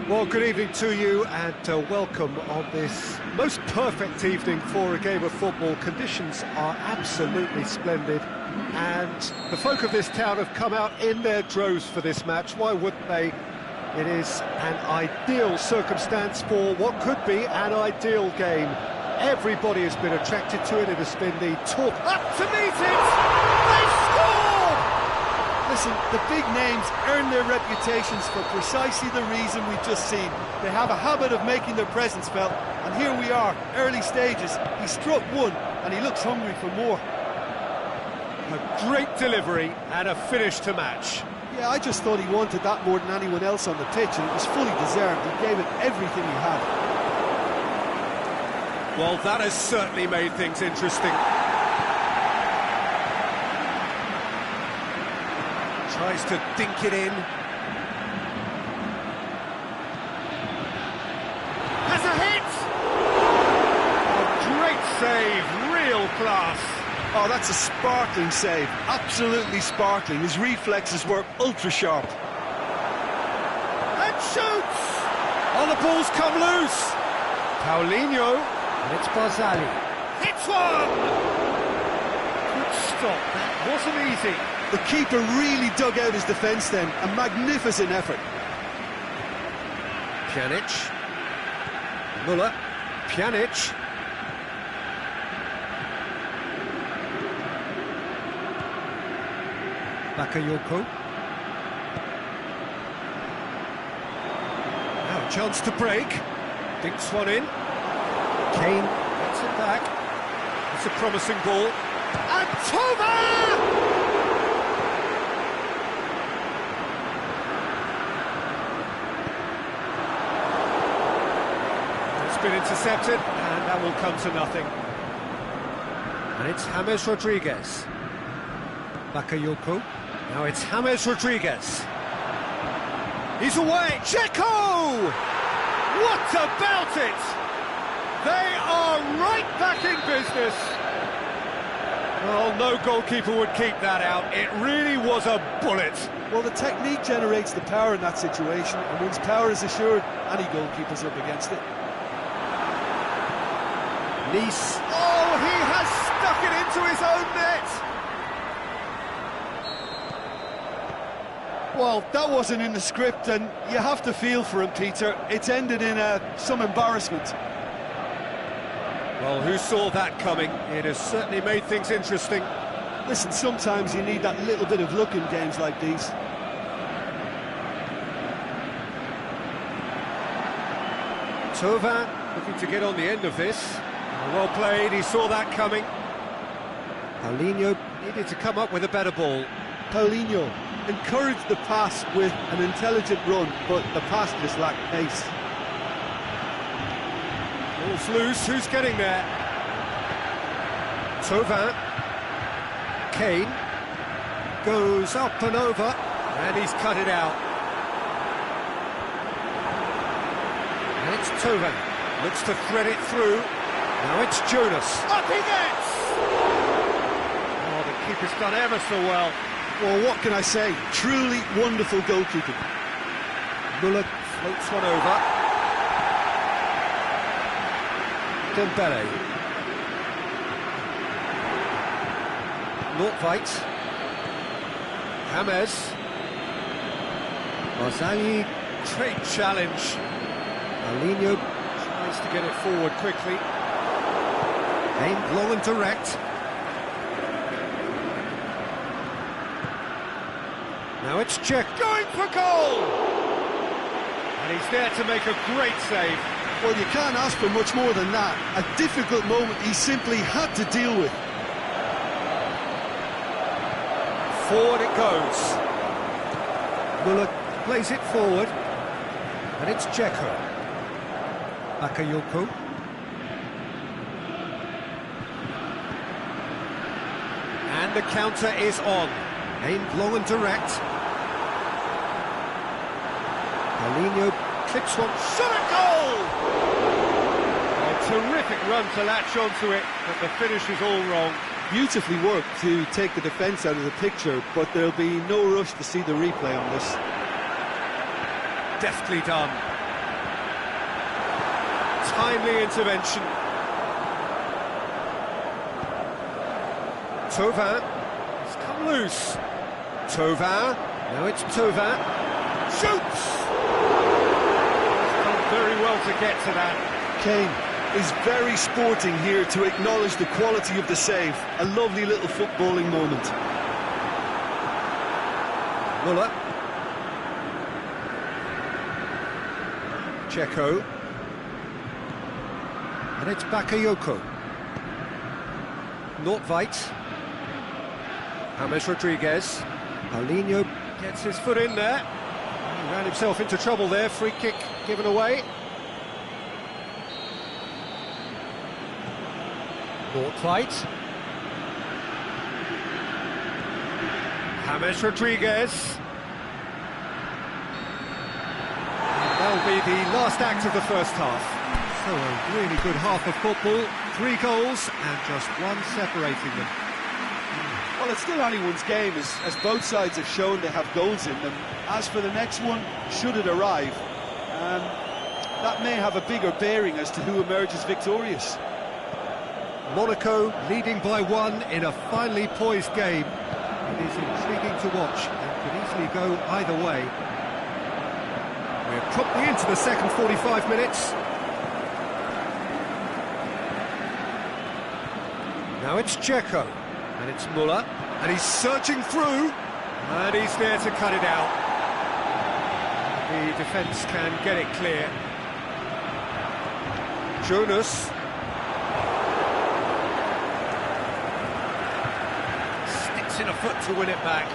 Speaker 1: Well, good evening to you and welcome on this most perfect evening for a game of football. Conditions are absolutely splendid and the folk of this town have come out in their droves for this match. Why wouldn't they? It is an ideal circumstance for what could be an ideal game. Everybody has been attracted to it. It has been the talk up to meet it. They scored!
Speaker 2: Listen, the big names earn their reputations for precisely the reason we've just seen. They have a habit of making their presence felt, and here we are, early stages. He struck one, and he looks hungry for more.
Speaker 1: A great delivery and a finish to match.
Speaker 2: Yeah, I just thought he wanted that more than anyone else on the pitch, and it was fully deserved. He gave it everything he had.
Speaker 1: Well, that has certainly made things interesting. Tries to dink it in. Has a hit! A great save, real class.
Speaker 2: Oh, that's a sparkling save, absolutely sparkling. His reflexes were ultra sharp.
Speaker 1: And shoots! Oh, the ball's come loose. Paulinho, and it's Barzali. Hits one! Good stop, that wasn't easy.
Speaker 2: The keeper really dug out his defence then, a magnificent effort.
Speaker 1: Pjanic. Muller. Pjanic. Bakayoko. Now a chance to break. Dinks one in. Kane gets it back. It's a promising ball. And Tova! Been intercepted, and that will come to nothing. And it's James Rodriguez. Bakayoko. Now it's James Rodriguez. He's away. Checo! What about it? They are right back in business. Well, no goalkeeper would keep that out. It really was a bullet.
Speaker 2: Well, the technique generates the power in that situation, and once power is assured, any goalkeeper's up against it.
Speaker 1: Nice. Oh, he has stuck it into his own net.
Speaker 2: Well, that wasn't in the script, and you have to feel for him, Peter. It's ended in some embarrassment.
Speaker 1: Well, who saw that coming? It has certainly made things interesting.
Speaker 2: Listen, sometimes you need that little bit of luck in games like these.
Speaker 1: Tova looking to get on the end of this. Well played, he saw that coming. Paulinho needed to come up with a better ball.
Speaker 2: Paulinho encouraged the pass with an intelligent run, but the pass just lacked pace.
Speaker 1: Ball's loose, who's getting there? Tova. Kane goes up and over, and he's cut it out. And it's Tova, looks to thread it through. Now it's Jonas. Up he gets! Oh, the keeper's done ever so well.
Speaker 2: Well, what can I say? Truly wonderful goalkeeping.
Speaker 1: Muller floats one over. Dembele. Nordtveit. James. Barzali. Great challenge. Paulinho tries to get it forward quickly. Aimed long and direct. Now it's Czech going for goal! And he's there to make a great save.
Speaker 2: Well, you can't ask for much more than that. A difficult moment he simply had to deal with.
Speaker 1: Forward it goes. Muller plays it forward. And it's Dzeko. Bakayoko. And the counter is on. Aimed long and direct. Paulinho clips one. Shot at goal! A terrific run to latch onto it, but the finish is all wrong.
Speaker 2: Beautifully worked to take the defence out of the picture, but there'll be no rush to see the replay on this.
Speaker 1: Deftly done. Timely intervention. Thauvin. He's come loose. Thauvin. Now it's Thauvin. Shoots! He's done very well to get to that.
Speaker 2: Kane is very sporting here to acknowledge the quality of the save. A lovely little footballing moment.
Speaker 1: Muller. Checo. And it's Bakayoko. Nordtveit. James Rodriguez. Paulinho gets his foot in there. He ran himself into trouble there. Free kick given away. Nordtveit. James Rodriguez. That'll be the last act of the first half. So a really good half of football. 3 goals and just one separating them.
Speaker 2: Well, it's still anyone's game, as both sides have shown they have goals in them. As for the next one, should it arrive, that may have a bigger bearing as to who emerges victorious.
Speaker 1: Monaco leading by 1 in a finely poised game. It is intriguing to watch and could easily go either way. We're promptly into the second 45 minutes. Now it's Checo, and it's Muller, and he's searching through, and he's there to cut it out. The defence can get it clear. Jonas. Sticks in a foot to win it back.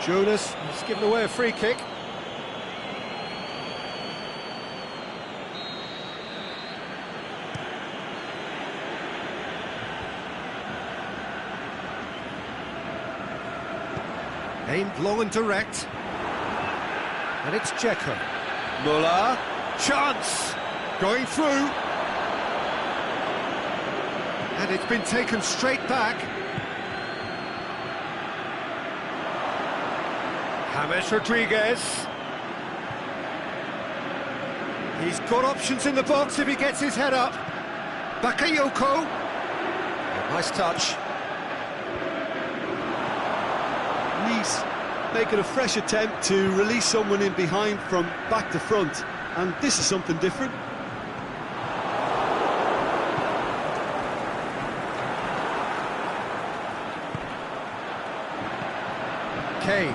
Speaker 1: Jonas has given away a free kick. Aimed long and direct. And it's Checo. Muller. Chance! Going through. And it's been taken straight back. James Rodriguez. He's got options in the box if he gets his head up. Bakayoko. Nice touch.
Speaker 2: Nice making a fresh attempt to release someone in behind from back to front, and this is something different.
Speaker 1: Kane.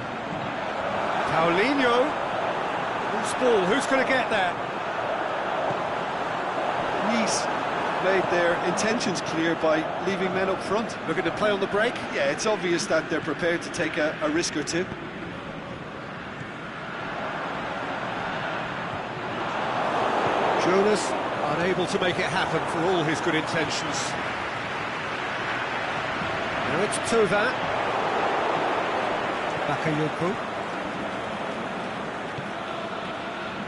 Speaker 1: Paulinho. Loose ball, who's going to get that?
Speaker 2: Nice made their intentions clear by leaving men up front.
Speaker 1: Looking to play on the break?
Speaker 2: Yeah, it's obvious that they're prepared to take a risk or two.
Speaker 1: Jonas unable to make it happen for all his good intentions. Now it's Thauvin. Bakayoko.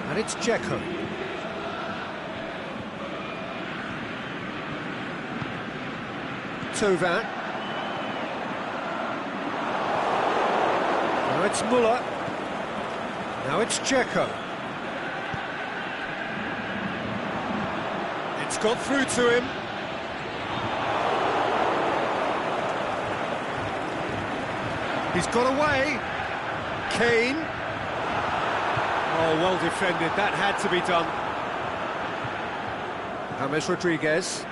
Speaker 1: And it's Checo. Thauvin. Now it's Muller. Now it's Checo. It's got through to him. He's got away. Kane. Oh, well defended. That had to be done. James Rodriguez.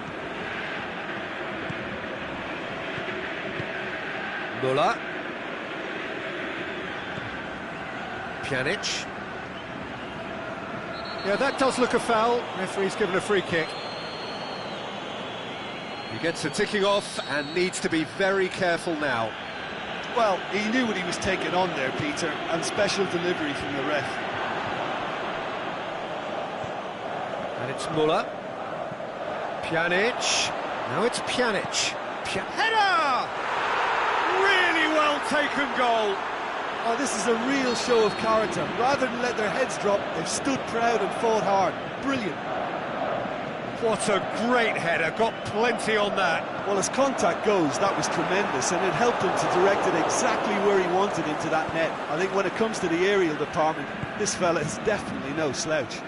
Speaker 1: Muller. Pjanic. Yeah, that does look a foul. Referee's given a free kick. He gets a ticking off and needs to be very careful now.
Speaker 2: Well, he knew what he was taking on there, Peter, and special delivery from the ref.
Speaker 1: And it's Muller. Pjanic. Now it's Pjanic. Header! Really well taken goal.
Speaker 2: Oh, this is a real show of character. Rather than let their heads drop, they've stood proud and fought hard. Brilliant.
Speaker 1: What a great header, got plenty on that.
Speaker 2: Well, as contact goes, that was tremendous, and it helped him to direct it exactly where he wanted into that net. I think when it comes to the aerial department, this fella is definitely no slouch.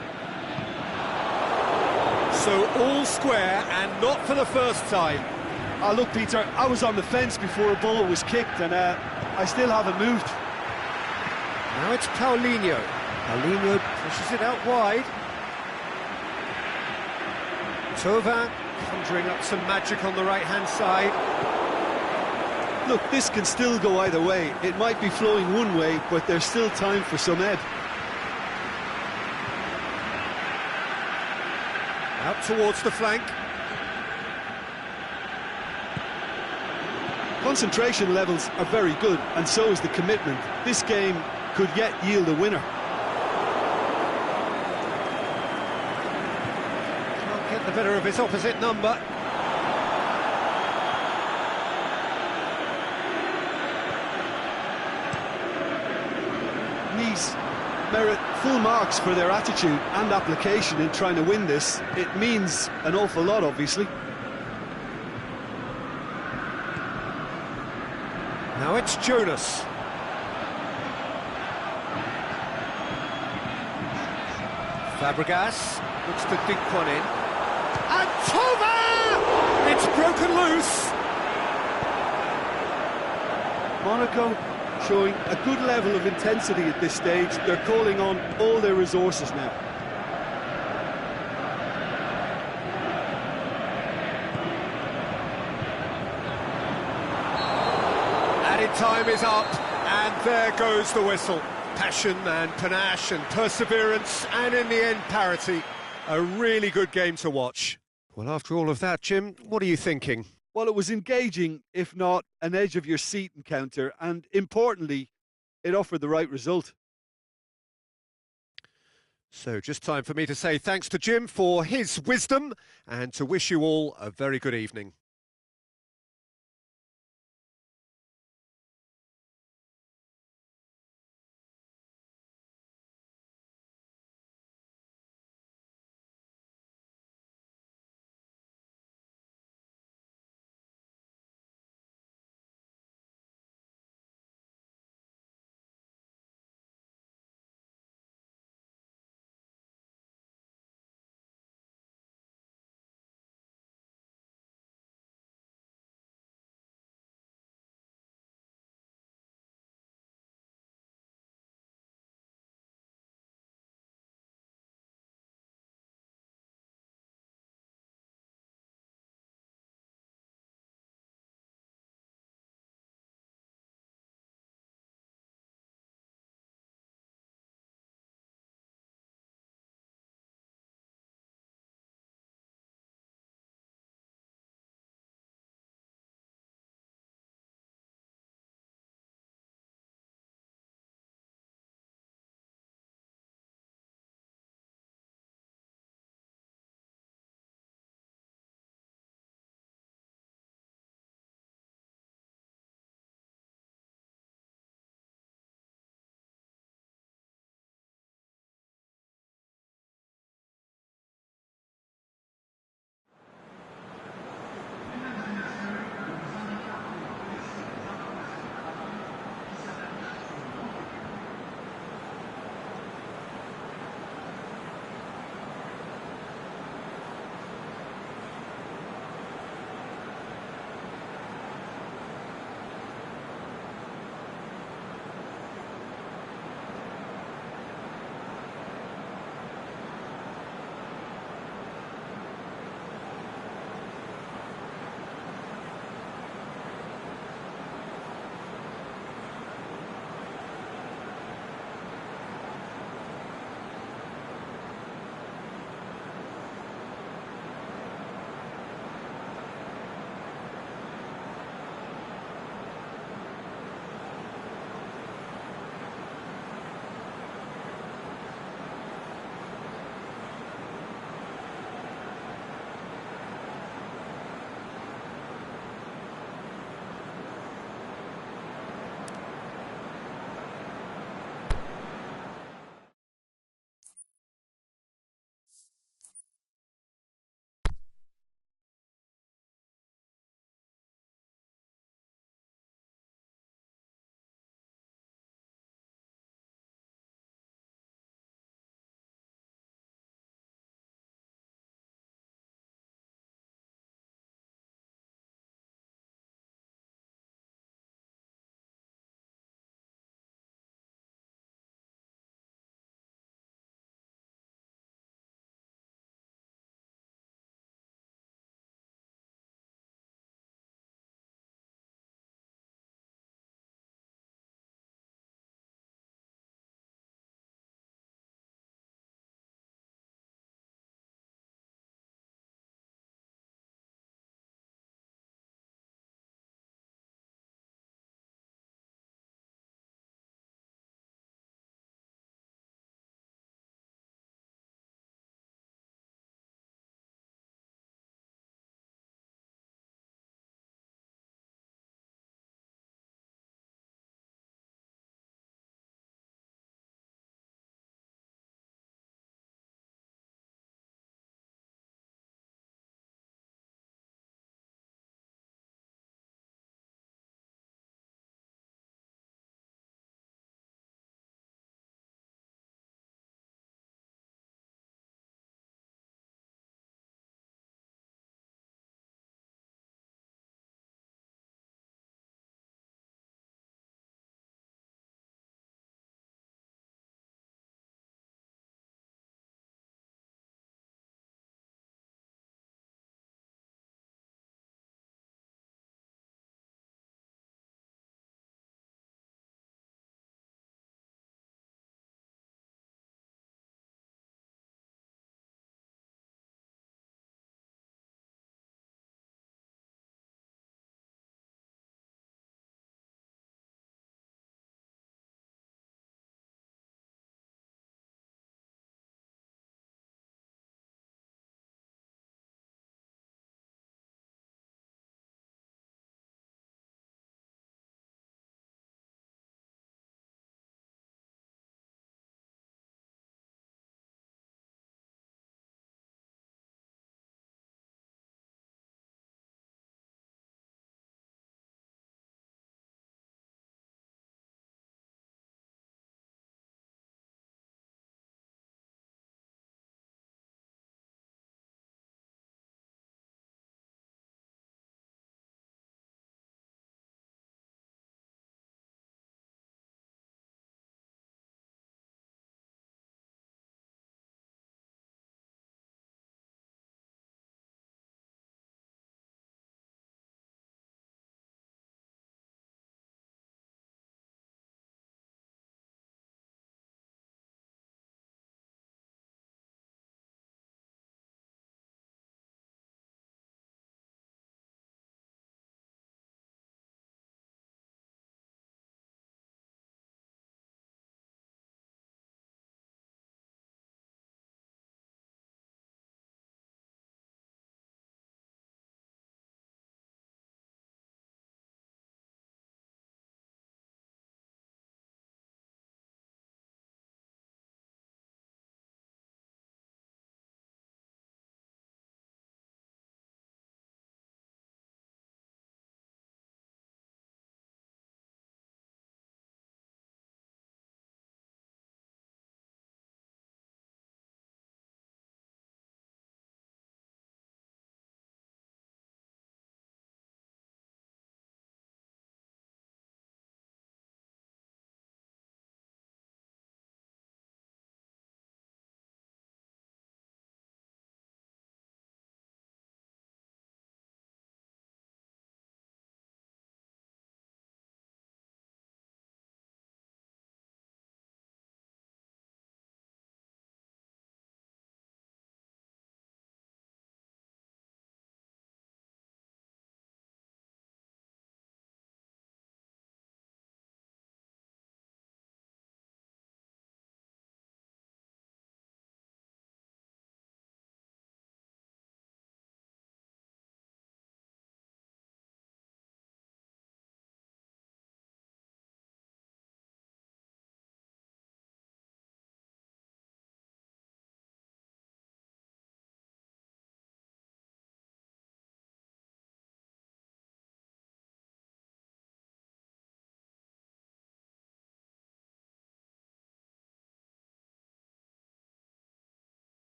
Speaker 1: So all square and not for the first time.
Speaker 2: Oh, look, Peter, I was on the fence before a ball was kicked, and I still haven't moved.
Speaker 1: Now it's Paulinho. Paulinho pushes it out wide. Thauvin conjuring up some magic on the right-hand side.
Speaker 2: Look, this can still go either way. It might be flowing one way, but there's still time for some ebb.
Speaker 1: Out towards the flank.
Speaker 2: Concentration levels are very good, and so is the commitment. This game could yet yield a winner.
Speaker 1: Can't get the better of his opposite number.
Speaker 2: Nice merit full marks for their attitude and application in trying to win this. It means an awful lot, obviously.
Speaker 1: Now it's Jonas. Fabregas looks to dink one in. And Thauvin! It's broken loose.
Speaker 2: Monaco showing a good level of intensity at this stage. They're calling on all their resources now.
Speaker 1: Added time is up, and there goes the whistle. Passion and panache and perseverance, and in the end, parity. A really good game to watch. Well, after all of that, Jim, what are you thinking?
Speaker 2: Well, it was engaging, if not an edge-of-your-seat encounter, and importantly, it offered the right result.
Speaker 1: So just time for me to say thanks to Jim for his wisdom, and to wish you all a very good evening.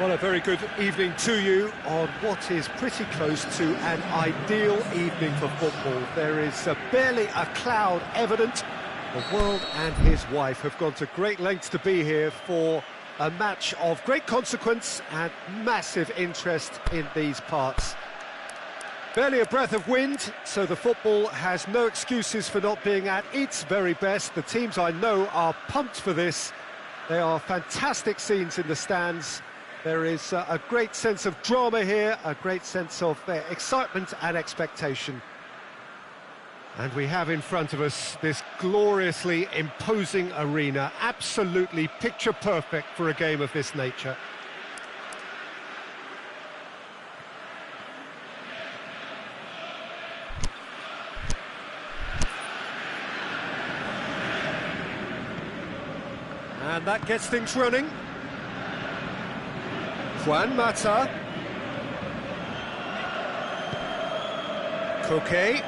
Speaker 1: Well, a very good evening to you on what is pretty close to an ideal evening for football. There is barely a cloud evident. The world and his wife have gone to great lengths to be here for a match of great consequence and massive interest in these parts. Barely a breath of wind, so the football has no excuses for not being at its very best. The teams I know are pumped for this. They are fantastic scenes in the stands. There is a great sense of drama here, a great sense of excitement and expectation. And we have in front of us this gloriously imposing arena, absolutely picture perfect for a game of this nature. And that gets things running. Juan Mata. Koke.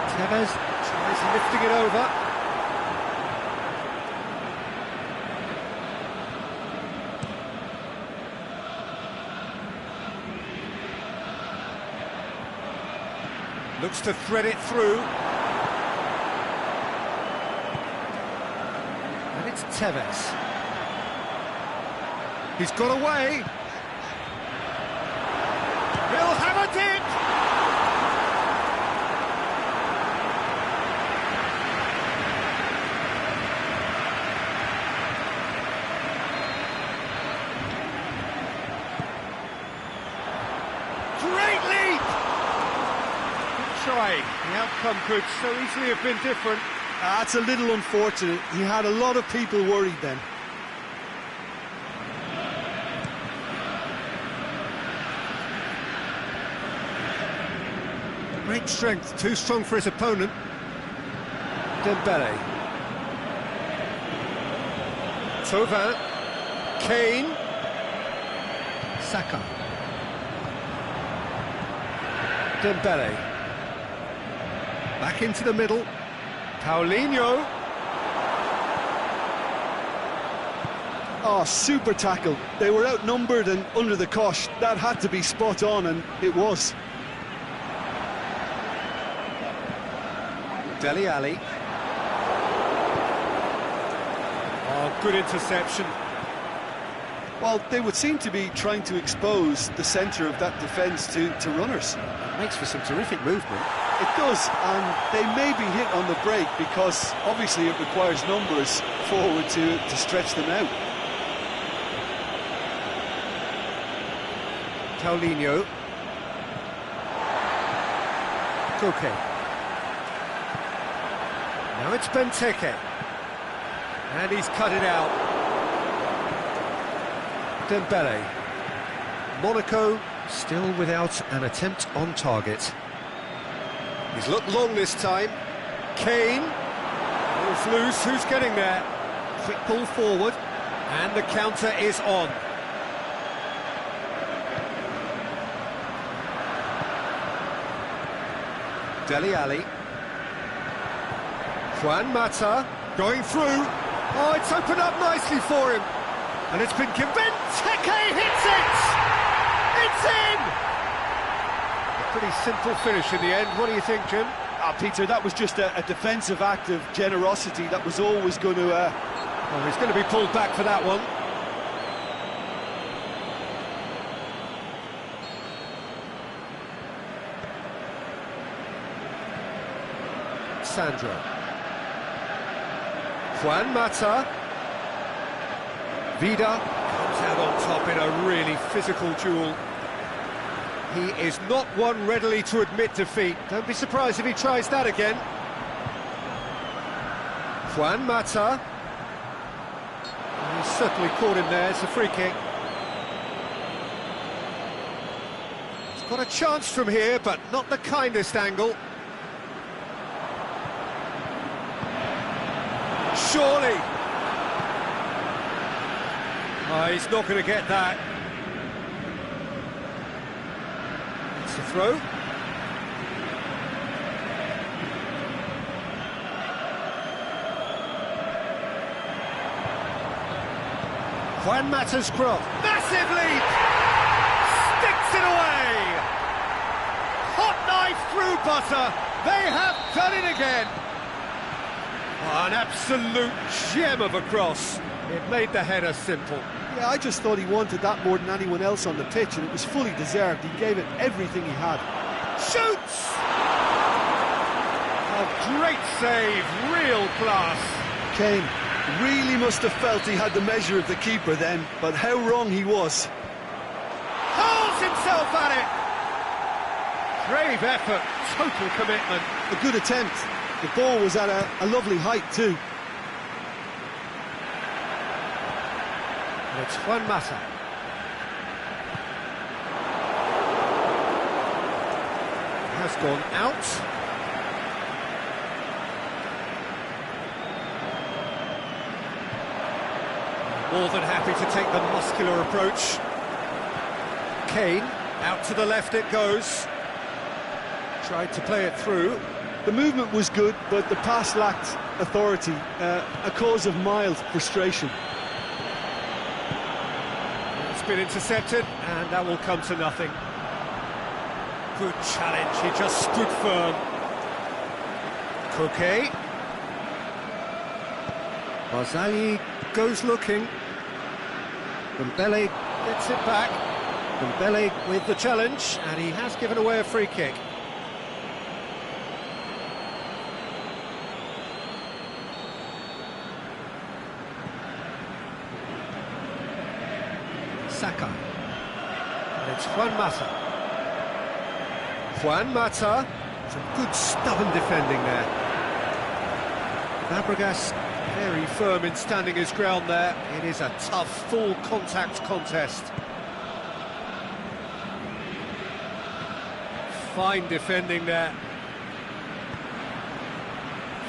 Speaker 1: Tevez tries lifting it over. Looks to thread it through. And it's Tevez. He's got away. He'll have a dig. Great lead. Good try. The outcome could so easily have been different.
Speaker 2: That's a little unfortunate. He had a lot of people worried then.
Speaker 1: Great strength, too strong for his opponent. Dembele. Thauvin. Kane. Saka. Dembele. Back into the middle. Paulinho.
Speaker 2: Oh, super tackle. They were outnumbered and under the cosh. That had to be spot on, and it was.
Speaker 1: Dele Alli. Oh, good interception.
Speaker 2: Well, they would seem to be trying to expose the centre of that defence to runners.
Speaker 1: It makes for some terrific movement.
Speaker 2: It does, and they may be hit on the break because obviously it requires numbers forward to stretch them out.
Speaker 1: Paulinho. Koke. Now it's Benteke. And he's cut it out. Dembele. Monaco still without an attempt on target. He's looked long this time. Kane. Ball's loose. Who's getting there? Quick ball forward. And the counter is on. Dele Alli. Juan Mata going through. Oh, it's opened up nicely for him. And it's been given. Benteke hits it! It's in! A pretty simple finish in the end. What do you think, Jim?
Speaker 2: Peter, that was just a defensive act of generosity that was always going to...
Speaker 1: Well, he's going to be pulled back for that one. Sandro. Juan Mata. Vida comes out on top in a really physical duel. He is not one readily to admit defeat. Don't be surprised if he tries that again. Juan Mata. He's certainly caught him there. It's a free kick. He's got a chance from here, but not the kindest angle. Surely. Oh, he's not going to get that. It's a throw. Juan Mata's cross. Massive leap! Sticks it away! Hot knife through butter. They have done it again. Oh, an absolute gem of a cross. It made the header simple.
Speaker 2: Yeah, I just thought he wanted that more than anyone else on the pitch, and it was fully deserved. He gave it everything he had.
Speaker 1: Shoots! A great save, real class.
Speaker 2: Kane really must have felt he had the measure of the keeper then, but how wrong he was.
Speaker 1: Hurls himself at it. Brave effort, total commitment.
Speaker 2: A good attempt. The ball was at a lovely height too.
Speaker 1: And it's Juan Mata. Has gone out. More than happy to take the muscular approach. Kane, out to the left it goes. Tried to play it through.
Speaker 2: The movement was good, but the pass lacked authority, a cause of mild frustration.
Speaker 1: It's been intercepted, and that will come to nothing. Good challenge, he just stood firm. Koke. Barzagli goes looking. Dembele gets it back. Dembele with the challenge, and he has given away a free kick. Saka. And it's Juan Mata. Juan Mata. Some good stubborn defending there. Fabregas very firm in standing his ground there. It is a tough, full contact contest. Fine defending there.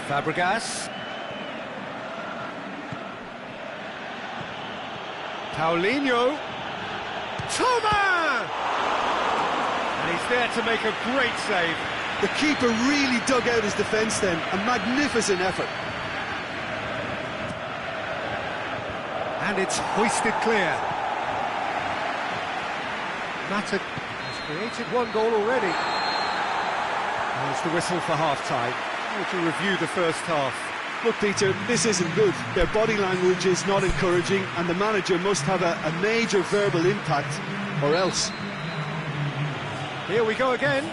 Speaker 1: Fabregas. Paulinho. Thomas! And he's there to make a great save.
Speaker 2: The keeper really dug out his defence then. A magnificent effort.
Speaker 1: And it's hoisted clear. Mata has created one goal already. There's the whistle for half-time. To review the first half.
Speaker 2: Look, Peter, this isn't good. Their body language is not encouraging, and the manager must have a major verbal impact, or else.
Speaker 1: Here we go again.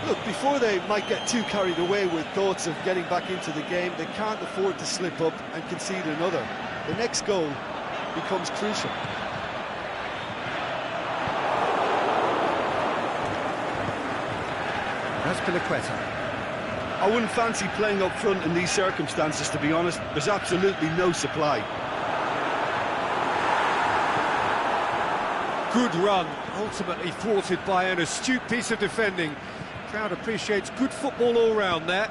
Speaker 2: Look, before they might get too carried away with thoughts of getting back into the game, they can't afford to slip up and concede another. The next goal becomes crucial.
Speaker 1: That's Piliqueta.
Speaker 2: I wouldn't fancy playing up front in these circumstances, to be honest. There's absolutely no supply.
Speaker 1: Good run, ultimately thwarted by an astute piece of defending. Crowd appreciates good football all round there.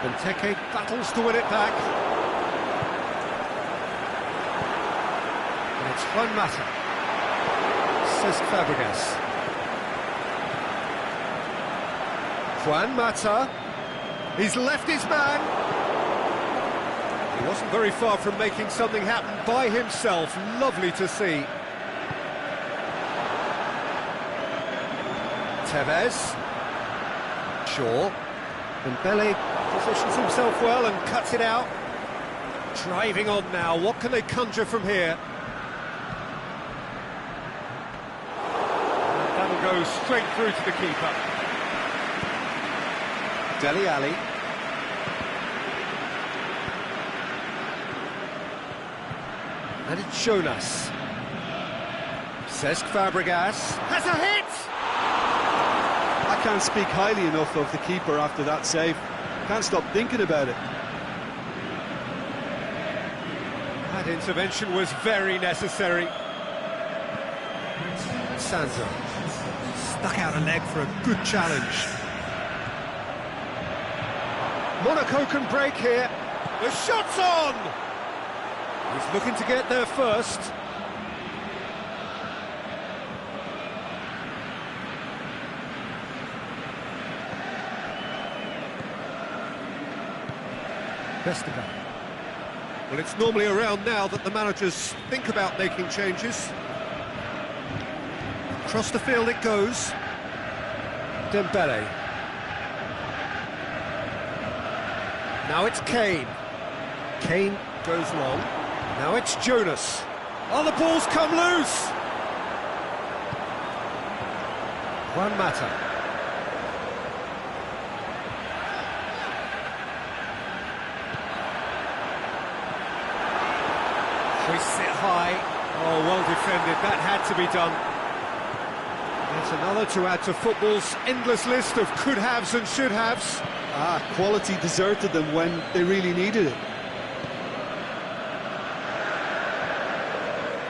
Speaker 1: Benteke battles to win it back. And it's Juan Mata. Cesc Fabregas. Juan Mata, he's left his man. He wasn't very far from making something happen by himself. Lovely to see. Tevez. Shaw. Dembele positions himself well and cuts it out. Driving on now, what can they conjure from here? And that'll go straight through to the keeper. Dele Alli. And it's Jonas. Cesc Fabregas has a hit!
Speaker 2: I can't speak highly enough of the keeper after that save. Can't stop thinking about it.
Speaker 1: That intervention was very necessary. Sanzo stuck out a leg for a good challenge. Monaco can break here. The shot's on! He's looking to get there first. Vestergaard. Well, it's normally around now that the managers think about making changes. Across the field it goes. Dembele. Now it's Kane. Kane goes long. Now it's Jonas. Oh, the ball's come loose! Juan Mata. Hoists it high. Oh, well defended. That had to be done. That's another to add to football's endless list of could-haves and should-haves.
Speaker 2: Quality deserted them when they really needed it.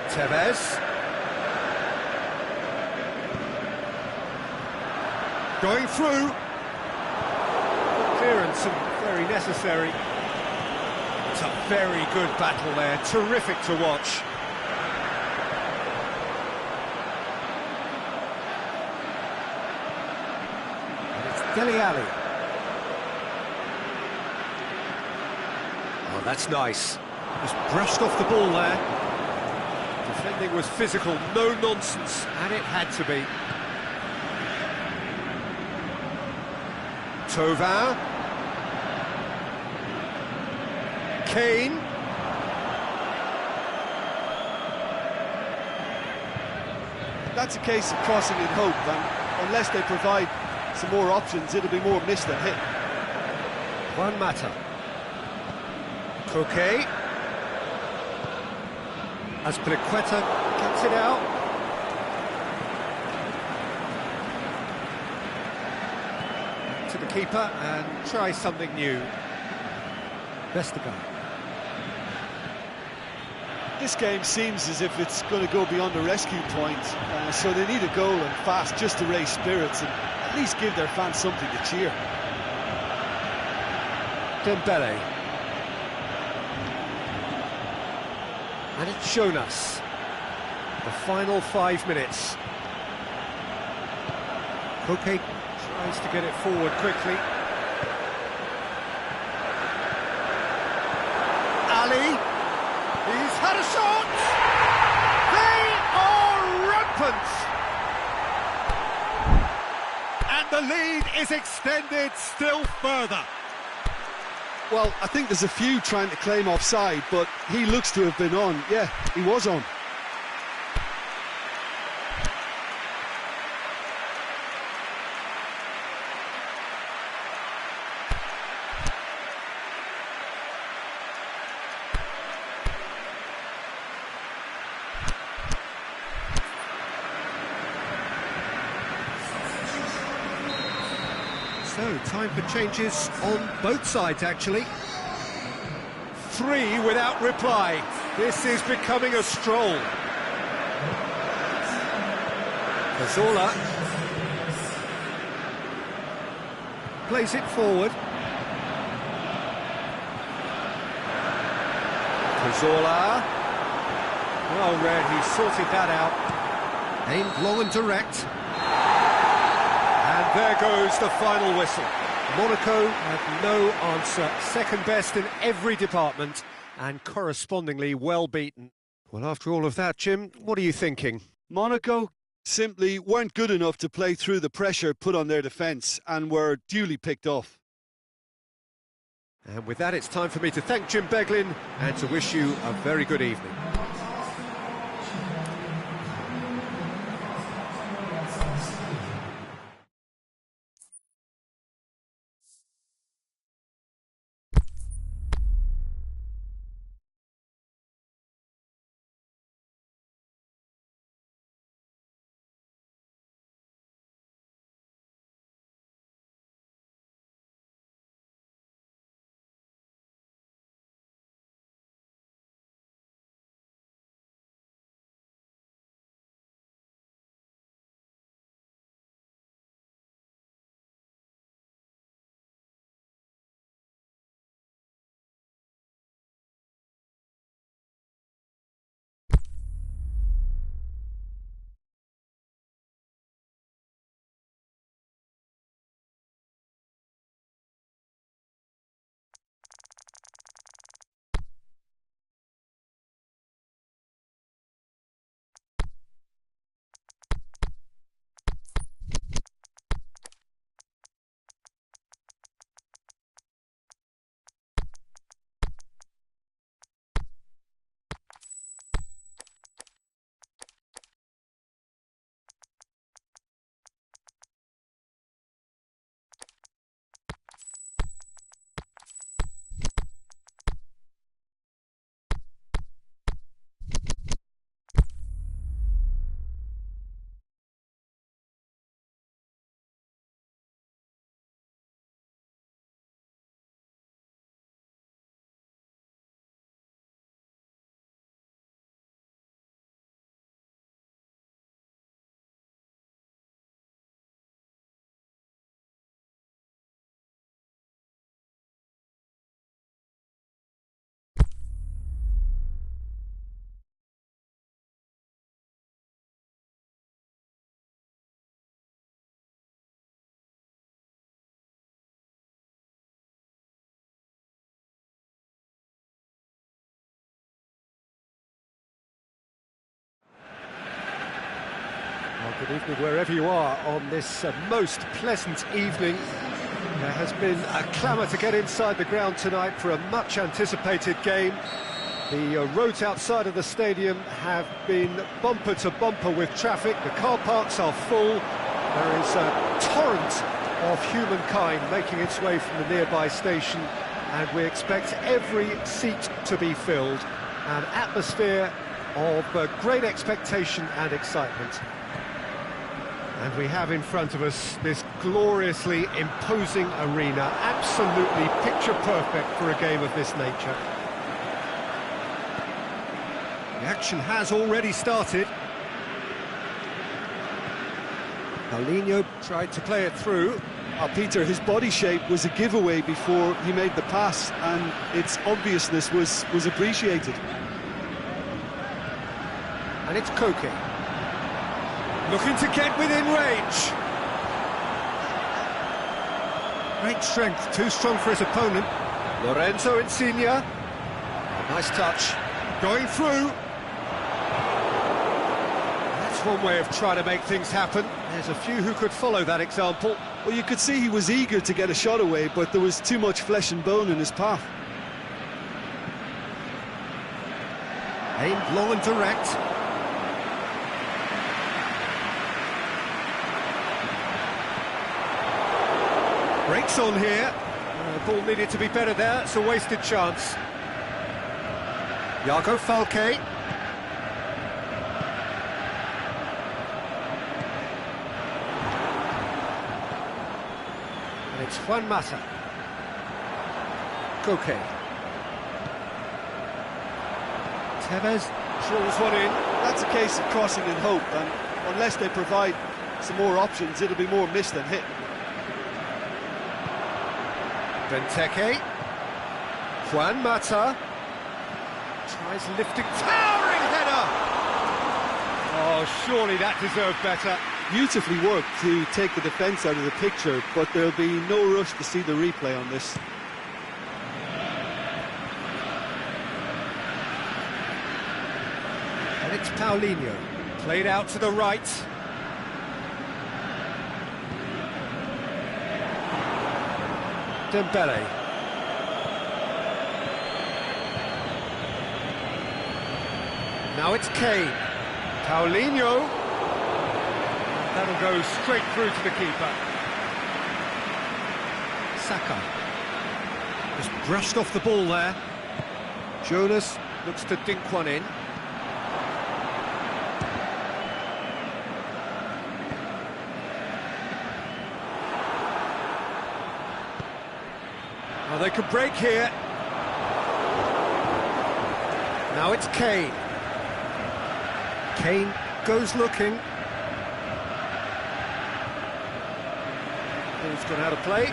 Speaker 1: Tevez. Going through. Clearance and very necessary. It's a very good battle there. Terrific to watch. And it's Dele Alli. Oh, that's nice. Just brushed off the ball there. Defending was physical, no nonsense, and it had to be. Thauvin. Kane.
Speaker 2: That's a case of crossing in hope, and unless they provide some more options, it'll be more miss than hit.
Speaker 1: Juan Mata. Koke. Azpilicueta gets it out. To the keeper and try something new. Vestergaard.
Speaker 2: This game seems as if it's going to go beyond the rescue point, so they need a goal and fast just to raise spirits and at least give their fans something to cheer.
Speaker 1: Dembele. And it's shown us the final 5 minutes. Koke tries to get it forward quickly. Ali, he's had a shot! They are rampant! And the lead is extended still further.
Speaker 2: Well, I think there's a few trying to claim offside, but he looks to have been on. Yeah, he was on.
Speaker 1: So, time for changes on both sides, actually. 3 without reply. This is becoming a stroll. Cazorla plays it forward. Cazorla. Well read, he sorted that out. Aimed long and direct. And there goes the final whistle. Monaco had no answer. Second best in every department and correspondingly well beaten. Well, after all of that, Jim, what are you thinking?
Speaker 2: Monaco simply weren't good enough to play through the pressure put on their defence and were duly picked off.
Speaker 1: And with that, it's time for me to thank Jim Beglin and to wish you a very good evening. Good evening wherever you are on this most pleasant evening. There has been a clamour to get inside the ground tonight for a much anticipated game. The roads outside of the stadium have been bumper to bumper with traffic. The car parks are full. There is a torrent of humankind making its way from the nearby station, and we expect every seat to be filled. An atmosphere of great expectation and excitement. And we have in front of us this gloriously imposing arena, absolutely picture perfect for a game of this nature. The action has already started. Paulinho tried to play it through.
Speaker 2: Peter, his body shape was a giveaway before he made the pass, and its obviousness was appreciated.
Speaker 1: And it's Koke. Looking to get within range. Great strength, too strong for his opponent. Lorenzo Insigne. Nice touch. Going through. That's one way of trying to make things happen. There's a few who could follow that example.
Speaker 2: Well, you could see he was eager to get a shot away, but there was too much flesh and bone in his path.
Speaker 1: Aimed long and direct. Breaks on here. Ball needed to be better there. It's a wasted chance. Iago Falque. And it's Juan Mata. Koke. Tevez draws one in.
Speaker 2: That's a case of crossing in hope, and unless they provide some more options, it'll be more miss than hit.
Speaker 1: Benteke. Juan Mata. Tries lifting, towering header! Oh, surely that deserved better.
Speaker 2: Beautifully worked to take the defence out of the picture, but there'll be no rush to see the replay on this.
Speaker 1: And it's Paulinho. Played out to the right. Dembele. Now it's Kane. Paulinho. That'll go straight through to the keeper. Saka. Just brushed off the ball there. Jonas looks to dink one in. Oh, they could break here. Now it's Kane. Kane goes looking. Ball's gone out of play.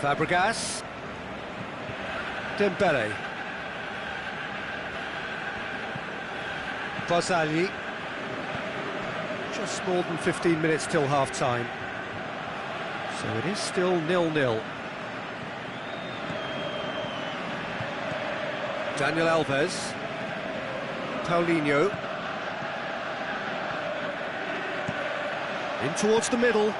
Speaker 1: Fabregas. Dembele. Bozali. Just more than 15 minutes till half-time. So it is still 0-0. Daniel Alves. Paulinho. In towards the middle.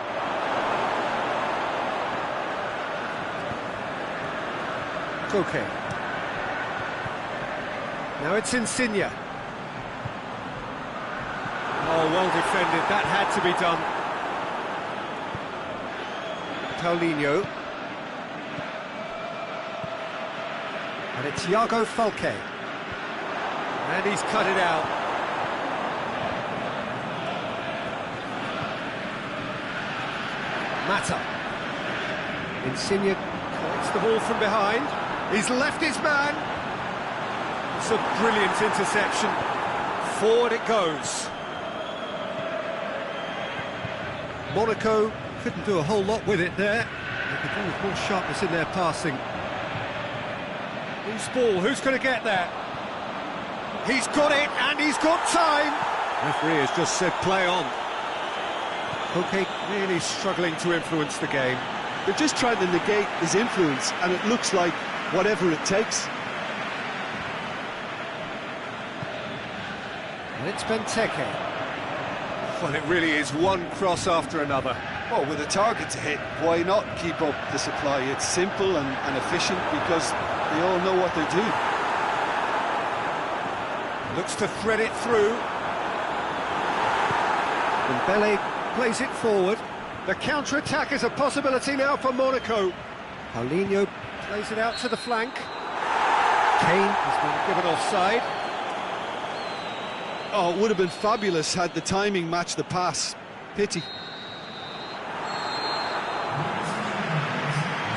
Speaker 1: Koke. Now it's Insigne. Oh, well defended. That had to be done. Paulinho. And it's Iago Falque. And he's cut it out. Mata. Insigne collects the ball from behind. He's left his man. It's a brilliant interception. Forward it goes. Monaco couldn't do a whole lot with it there. They could do with more sharpness in their passing. Loose ball, who's going to get there? He's got it, and he's got time! Referee has just said play on. Koke really struggling to influence the game.
Speaker 2: They're just trying to negate his influence, and it looks like whatever it takes.
Speaker 1: And it's Benteke. Well, it really is one cross after another.
Speaker 2: Well, with a target to hit, why not keep up the supply? It's simple and efficient because they all know what they're doing.
Speaker 1: Looks to thread it through. Dembele plays it forward. The counter-attack is a possibility now for Monaco. Paulinho plays it out to the flank. Kane has been given offside.
Speaker 2: Oh, it would have been fabulous had the timing matched the pass. Pity.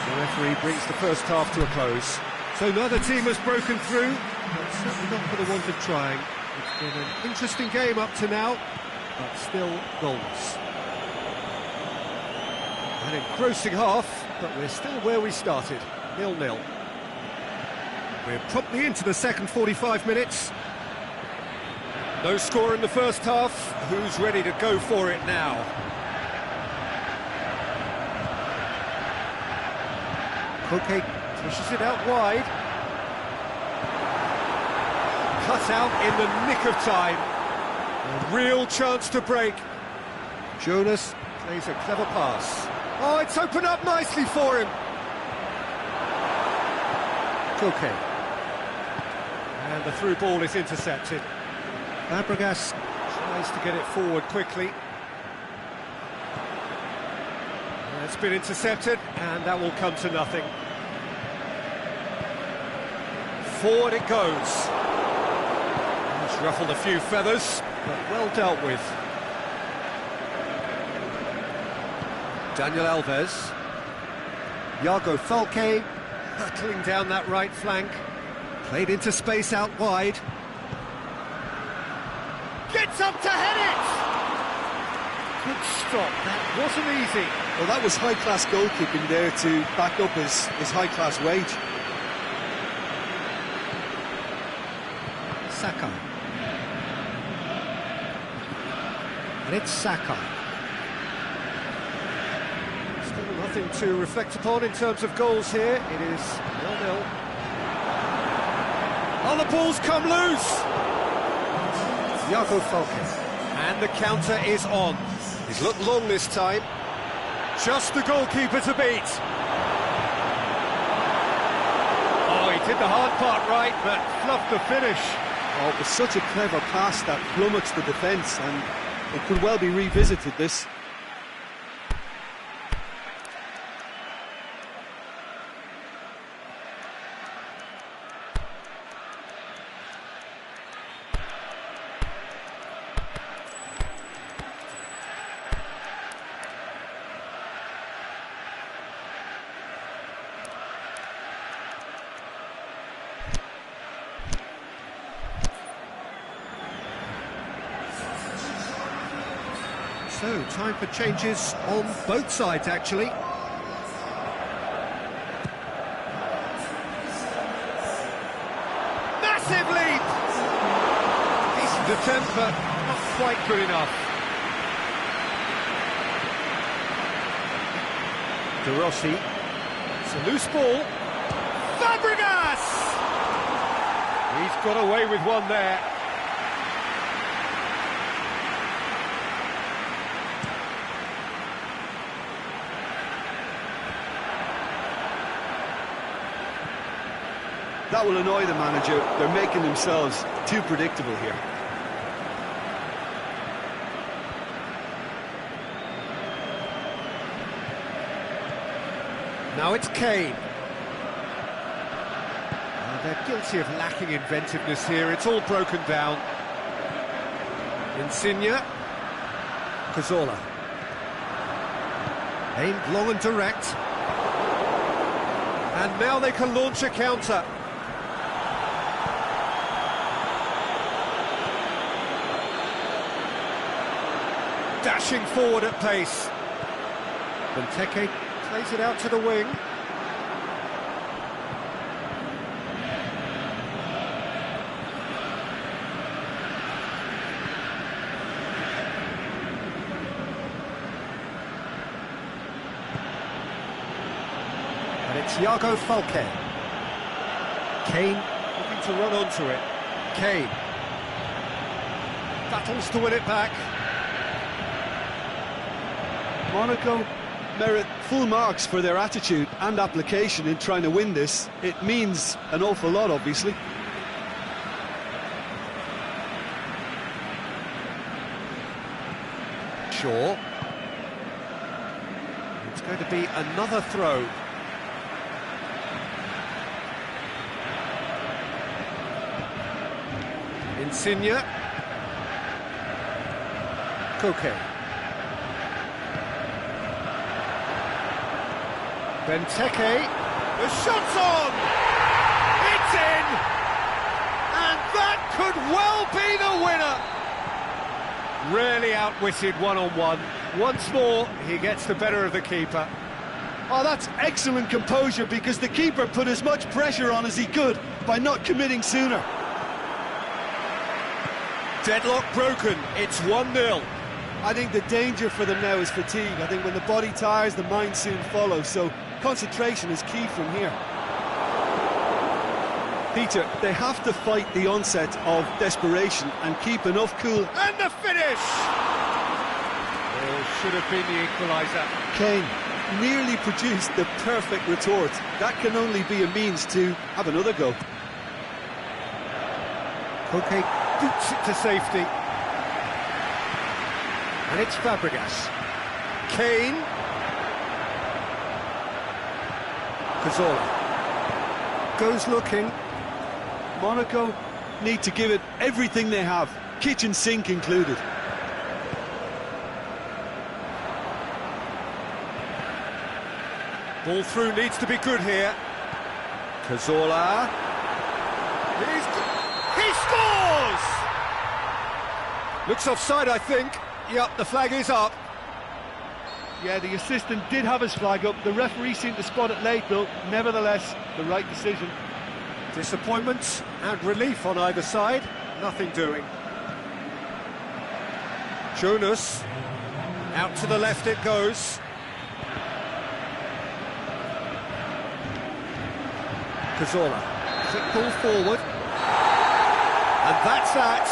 Speaker 1: The referee brings the first half to a close. So neither team has broken through, but certainly not for the want of trying. It's been an interesting game up to now, but still goalless. An engrossing half, but we're still where we started, 0-0. We're promptly into the second 45 minutes. No score in the first half. Who's ready to go for it now? Koke pushes it out wide. Cut out in the nick of time. A real chance to break. Jonas plays a clever pass. Oh, it's opened up nicely for him. Koke. And the through ball is intercepted. Fabregas tries to get it forward quickly. It's been intercepted, and that will come to nothing. Forward it goes. It's ruffled a few feathers, but well dealt with. Daniel Alves. Iago Falque battling down that right flank. Played into space out wide. Gets up to head it! Good stop, that wasn't easy.
Speaker 2: Well, that was high-class goalkeeping there to back up his high-class wage.
Speaker 1: Saka. And it's Saka. Still nothing to reflect upon in terms of goals here. It is 0-0. Oh, the ball's come loose! Iago Falque. And the counter is on. He's looked long this time. Just the goalkeeper to beat. Oh, he did the hard part right, but fluffed the finish.
Speaker 2: Oh, it was such a clever pass that flummoxed the defence, and it could well be revisited, this.
Speaker 1: So, time for changes on both sides, actually. Massive lead! Decent attempt, but not quite good enough. De Rossi. It's a loose ball. Fabregas! He's got away with one there.
Speaker 2: That will annoy the manager. They're making themselves too predictable here.
Speaker 1: Now it's Kane. They're guilty of lacking inventiveness here. It's all broken down. Insigne. Cazorla. Aimed long and direct. And now they can launch a counter. Dashing forward at pace. Benteke plays it out to the wing. And it's Iago Falque. Kane looking to run onto it. Kane. battles to win it back.
Speaker 2: Monaco merit full marks for their attitude and application in trying to win this. It means an awful lot, obviously.
Speaker 1: Shaw. It's going to be another throw. Insigne. Koke. Benteke. The shot's on! It's in! And that could well be the winner! Really outwitted one-on-one. Once more, he gets the better of the keeper.
Speaker 2: Oh, that's excellent composure, because the keeper put as much pressure on as he could by not committing sooner.
Speaker 1: Deadlock broken, it's 1-0.
Speaker 2: I think the danger for them now is fatigue. I think when the body tires, the mind soon follows, so concentration is key from here. Peter, they have to fight the onset of desperation and keep enough cool.
Speaker 1: And the finish! Well, should have been the equaliser.
Speaker 2: Kane nearly produced the perfect retort. That can only be a means to have another go.
Speaker 1: Koke boots it to safety. And it's Fabregas. Kane. Cazorla. Goes looking.
Speaker 2: Monaco need to give it everything they have, kitchen sink included.
Speaker 1: Ball through needs to be good here. Cazorla. He scores! Looks offside, I think. Yep, the flag is up.
Speaker 2: Yeah, the assistant did have his flag up. The referee seemed to spot it late, though. Nevertheless, the right decision.
Speaker 1: Disappointment and relief on either side. Nothing doing. Jonas. Out to the left it goes. Cazorla. Quick ball forward. And that's that.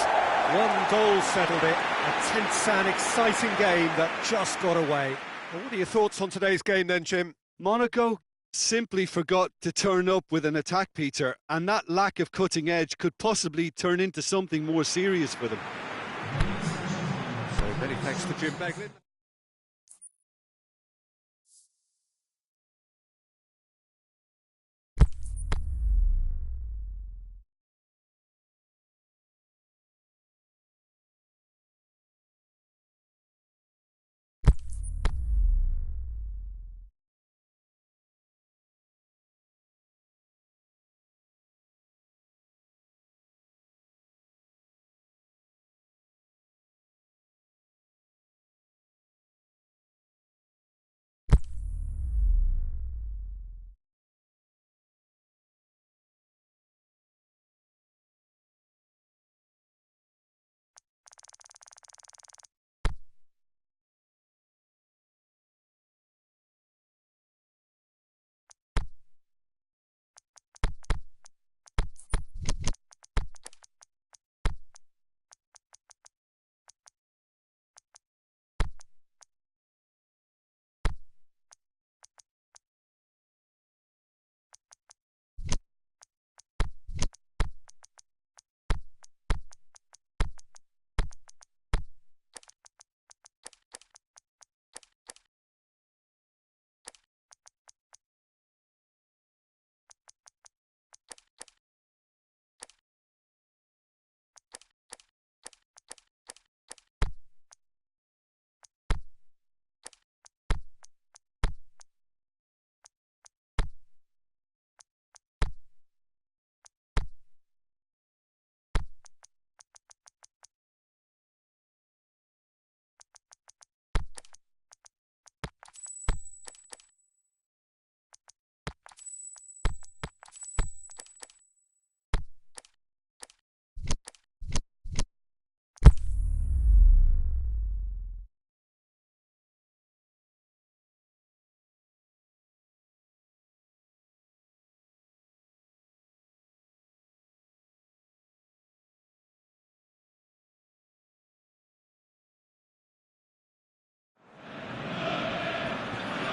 Speaker 1: One goal settled it. A tense and exciting game that just got away. Well, what are your thoughts on today's game then, Jim?
Speaker 2: Monaco simply forgot to turn up with an attack, Peter, and that lack of cutting edge could possibly turn into something more serious for them.
Speaker 1: So many thanks to Jim Beglin.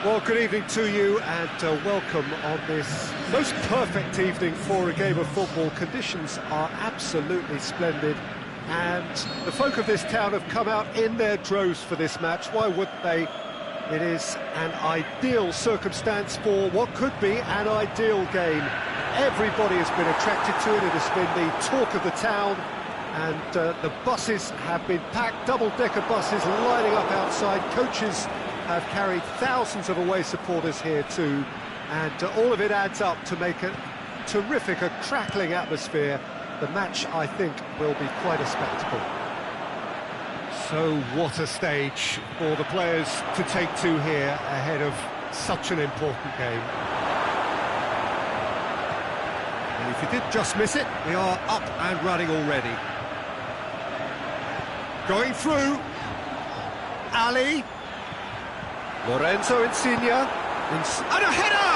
Speaker 1: Well, good evening to you and welcome on this most perfect evening for a game of football. Conditions are absolutely splendid and the folk of this town have come out in their droves for this match. Why wouldn't they? It is an ideal circumstance for what could be an ideal game. Everybody has been attracted to it. It has been the talk of the town, and the buses have been packed, double-decker buses lining up outside. Coaches have carried thousands of away supporters here too, and all of it adds up to make a terrific, a crackling atmosphere. The match, I think, will be quite a spectacle. So what a stage for the players to take to here ahead of such an important game. And if you did just miss it, we are up and running already. Going through, Ali, Lorenzo Insigne, and a header!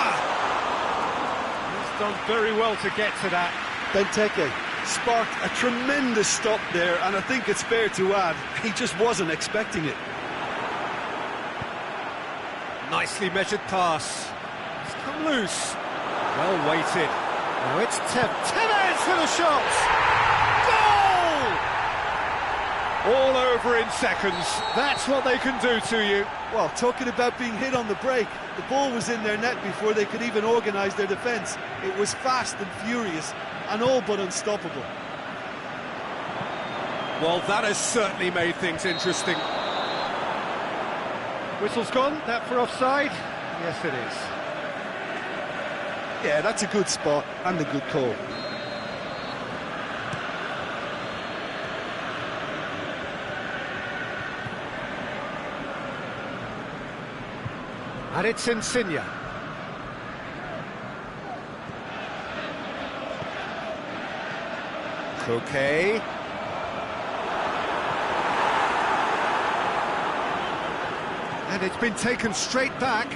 Speaker 1: He's done very well to get to that.
Speaker 2: Benteke sparked a tremendous stop there, and I think it's fair to add, he just wasn't expecting it.
Speaker 1: Nicely measured pass. It's come loose. Well weighted. Now it's Tevez for the shot! Goal! All over in seconds. That's what they can do to you.
Speaker 2: Well, talking about being hit on the break, the ball was in their net before they could even organise their defence. It was fast and furious, and all but unstoppable.
Speaker 1: Well, that has certainly made things interesting. Whistle's gone, that for offside? Yes, it is.
Speaker 2: Yeah, that's a good spot and a good call.
Speaker 1: And it's Insigne. Okay. And it's been taken straight back.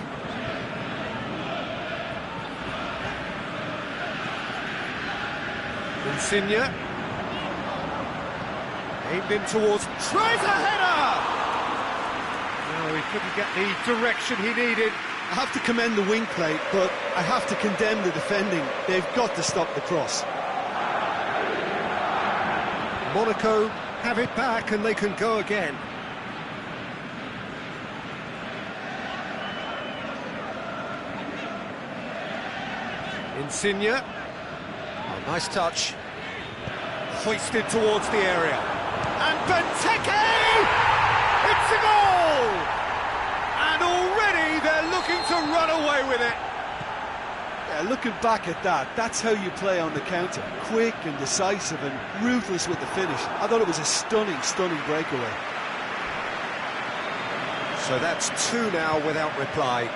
Speaker 1: Insigne. Aimed in towards... Tries a header! No, he couldn't get the direction he needed.
Speaker 2: I have to commend the wing play, but I have to condemn the defending. They've got to stop the cross.
Speaker 1: Monaco have it back and they can go again. Insigne. Oh, nice touch. Hoisted towards the area. And Benteke! It's a goal! And already they're looking to run away with it.
Speaker 2: Yeah, looking back at that, that's how you play on the counter. Quick and decisive and ruthless with the finish. I thought it was a stunning, stunning breakaway.
Speaker 1: So that's two now without reply.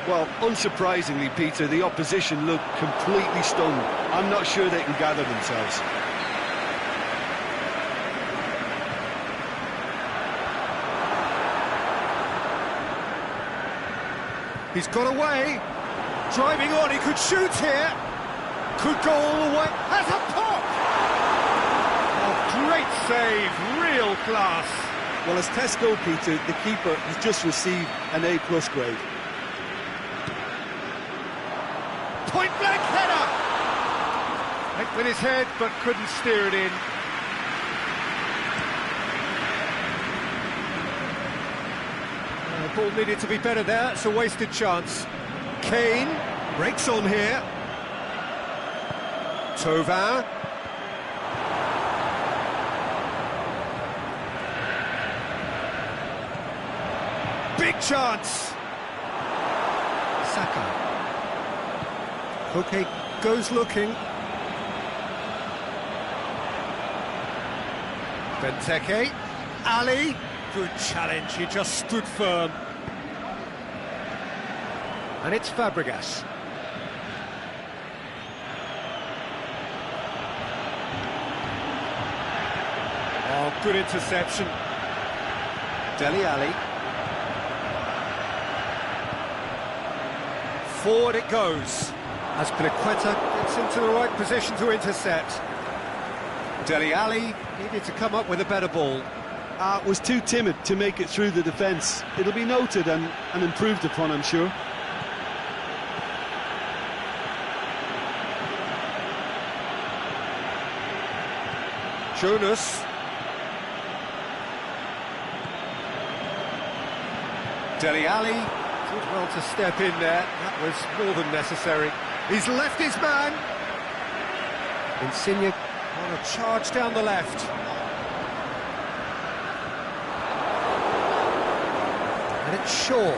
Speaker 2: Well, unsurprisingly, Peter, the opposition look completely stunned. I'm not sure they can gather themselves.
Speaker 1: He's got away. Driving on, he could shoot here. Could go all the way. Has a pop! Oh, great save, real class.
Speaker 2: Well, as tests go, Peter, the keeper has just received an A+ grade.
Speaker 1: Point blank header! Hit with his head, but couldn't steer it in. The ball needed to be better there, it's a wasted chance. Kane breaks on here. Thauvin. Big chance! Saka. Okay, goes looking. Benteke. Ali. Good challenge, he just stood firm. And it's Fabregas. Oh, good interception. Dele Alli. Forward it goes. Azpilicueta gets into the right position to intercept. Dele Alli needed to come up with a better ball.
Speaker 2: Was too timid to make it through the defence. It'll be noted and improved upon, I'm sure.
Speaker 1: Jonas. Dele Alli did well to step in there. That was more than necessary. He's left his man. Insigne on a charge down the left. And it's Shaw.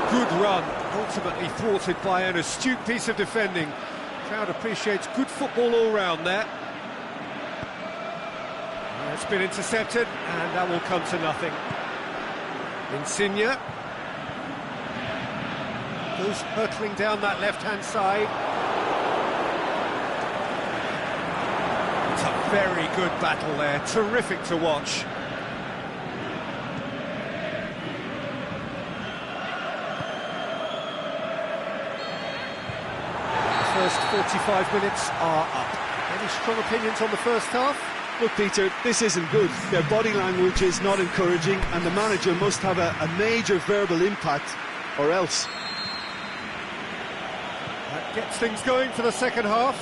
Speaker 1: Good run, ultimately thwarted by an astute piece of defending. Crowd appreciates good football all round there. It's been intercepted, and that will come to nothing. Insigne goes hurtling down that left-hand side. It's a very good battle there, terrific to watch. The first 45 minutes are up. Any strong opinions on the first half?
Speaker 2: Look, Peter, this isn't good. Their body language is not encouraging, and the manager must have a major verbal impact, or else.
Speaker 1: That gets things going for the second half.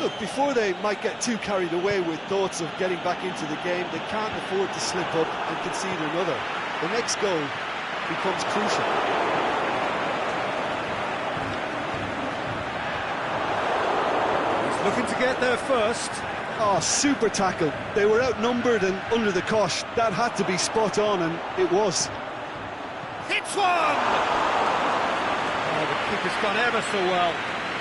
Speaker 2: Look, before they might get too carried away with thoughts of getting back into the game, they can't afford to slip up and concede another. The next goal becomes crucial.
Speaker 1: Looking to get there first.
Speaker 2: Oh, super tackle. They were outnumbered and under the cosh. That had to be spot on, and it was.
Speaker 1: Hits one! Oh, the keeper's done ever so well.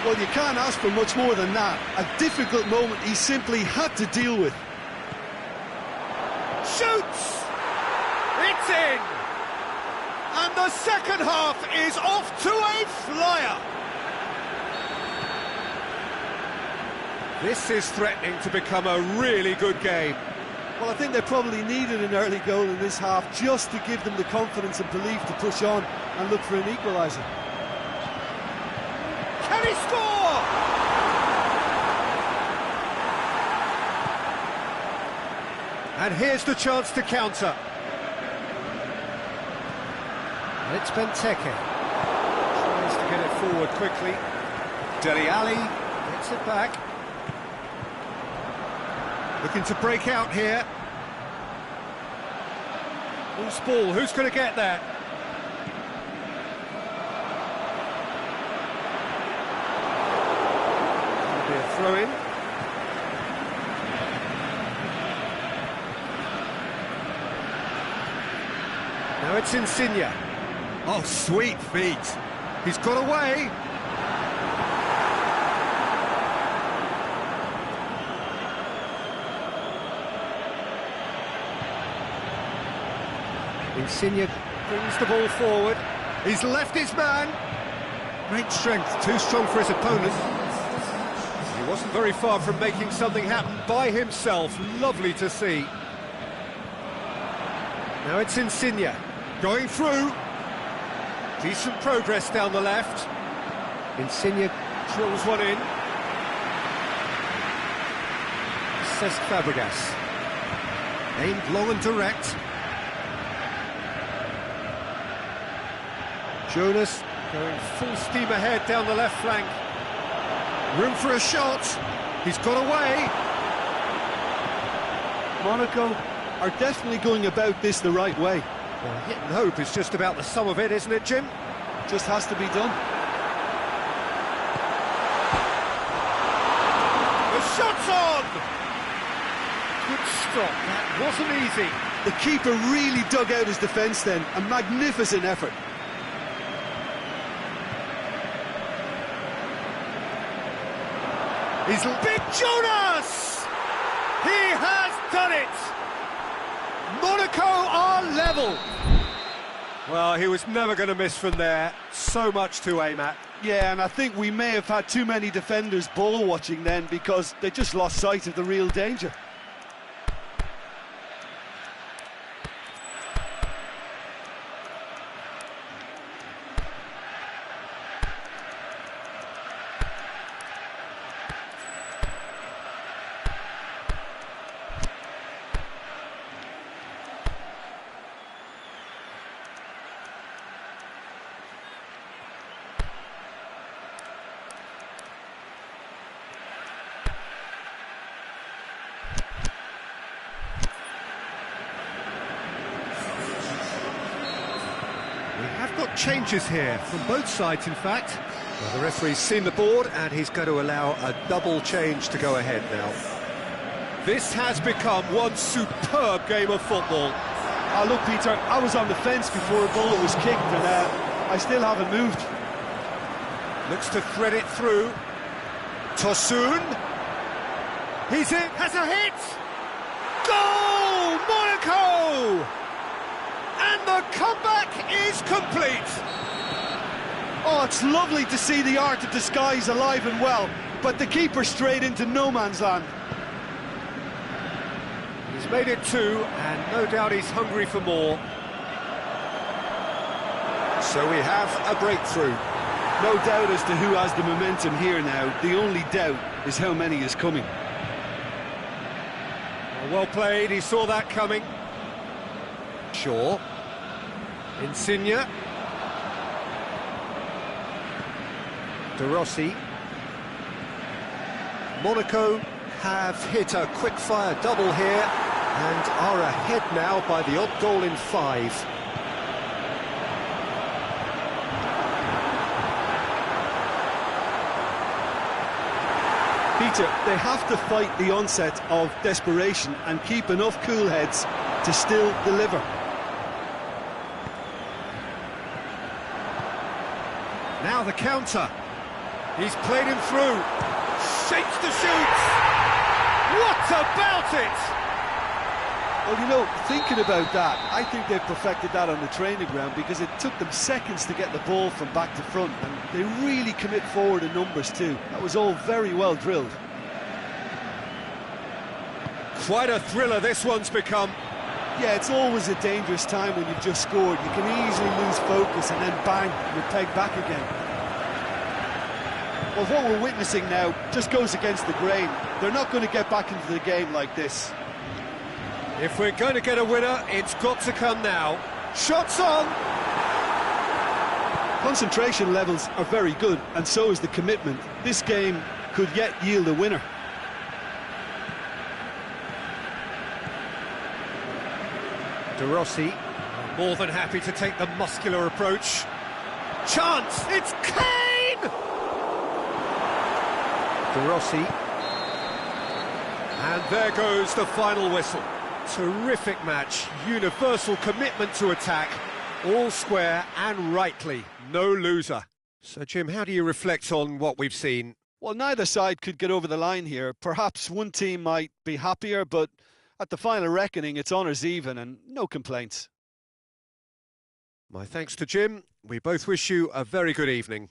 Speaker 2: Well, you can't ask for much more than that. A difficult moment he simply had to deal with.
Speaker 1: Shoots! It's in! And the second half is off to a flyer! This is threatening to become a really good game.
Speaker 2: Well, I think they probably needed an early goal in this half just to give them the confidence and belief to push on and look for an equaliser.
Speaker 1: Can he score? And here's the chance to counter. And it's Benteke. Tries to get it forward quickly. Dele Alli gets it back. Looking to break out here. Loose ball, who's going to get that? That'll be a throw-in. Now it's Insigne. Oh, sweet feet. He's got away. Insigne brings the ball forward. He's left his man. Great strength, too strong for his opponent. He wasn't very far from making something happen by himself. Lovely to see. Now it's Insigne going through. Decent progress down the left. Insigne drills one in. Cesc Fabregas. Aimed long and direct. Jonas going full steam ahead down the left flank. Room for a shot. He's got away.
Speaker 2: Monaco are definitely going about this the right way.
Speaker 1: Well, hit and hope is just about the sum of it, isn't it, Jim?
Speaker 2: Just has to be done.
Speaker 1: The shot's on! Good stop, that wasn't easy.
Speaker 2: The keeper really dug out his defence then. A magnificent effort.
Speaker 1: He's big Jonas! He has done it! Monaco are level! Well, he was never going to miss from there. So much to aim at.
Speaker 2: Yeah, and I think we may have had too many defenders ball watching then because they just lost sight of the real danger.
Speaker 1: changes here from both sides, in fact. Well, the referee's seen the board and he's going to allow a double change to go ahead now. This has become one superb game of football.
Speaker 2: Look, Peter, I was on the fence before the ball was kicked, and I still haven't moved.
Speaker 1: Looks to thread it through. Tosun. He's in. Has a hit. Goal! Monaco! And the comeback is complete.
Speaker 2: Oh, it's lovely to see the art of disguise alive and well, but the keeper straight into no man's land.
Speaker 1: He's made it 2, and no doubt he's hungry for more. So we have a breakthrough.
Speaker 2: No doubt as to who has the momentum here now. The only doubt is how many is coming.
Speaker 1: Well played, he saw that coming. Shaw. Insigne. De Rossi. Monaco have hit a quick-fire double here and are ahead now by the odd goal in 5.
Speaker 2: Peter, they have to fight the onset of desperation and keep enough cool heads to still deliver.
Speaker 1: Now the counter. He's played him through. Shapes the shoots. What about it?
Speaker 2: Well, you know, thinking about that, I think they've perfected that on the training ground because it took them seconds to get the ball from back to front, and they really commit forward in numbers too. That was all very well drilled.
Speaker 1: Quite a thriller this one's become.
Speaker 2: Yeah, it's always a dangerous time when you've just scored. You can easily lose focus and then bang, you're pegged back again. Well, what we're witnessing now just goes against the grain. They're not going to get back into the game like this.
Speaker 1: If we're going to get a winner, it's got to come now. Shots on!
Speaker 2: Concentration levels are very good, and so is the commitment. This game could yet yield a winner.
Speaker 1: De Rossi, more than happy to take the muscular approach. Chance! It's Kane! De Rossi. And there goes the final whistle. Terrific match, universal commitment to attack, all square and rightly, no loser. So, Jim, how do you reflect on what we've seen?
Speaker 2: Well, neither side could get over the line here. Perhaps one team might be happier, but at the final reckoning, it's honours even and no complaints.
Speaker 1: My thanks to Jim. We both wish you a very good evening.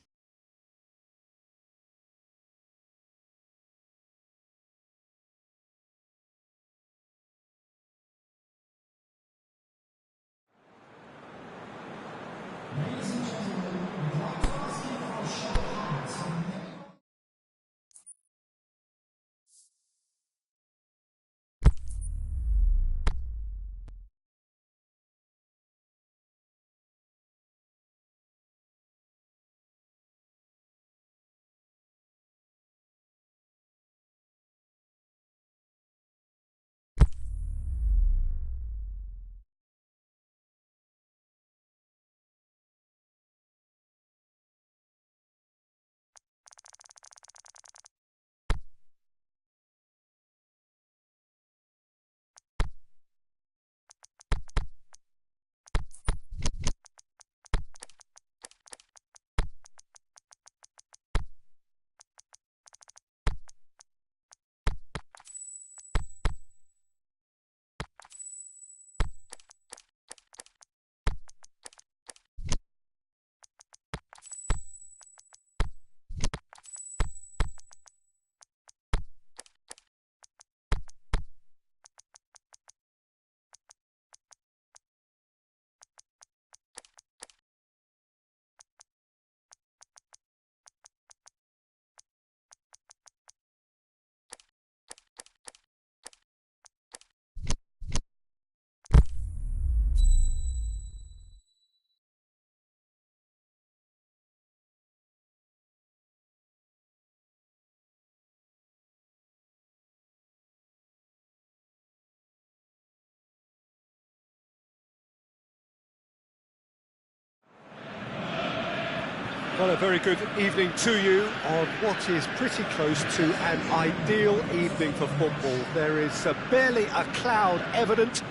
Speaker 1: Well, a very good evening to you on what is pretty close to an ideal evening for football. There is barely a cloud evident.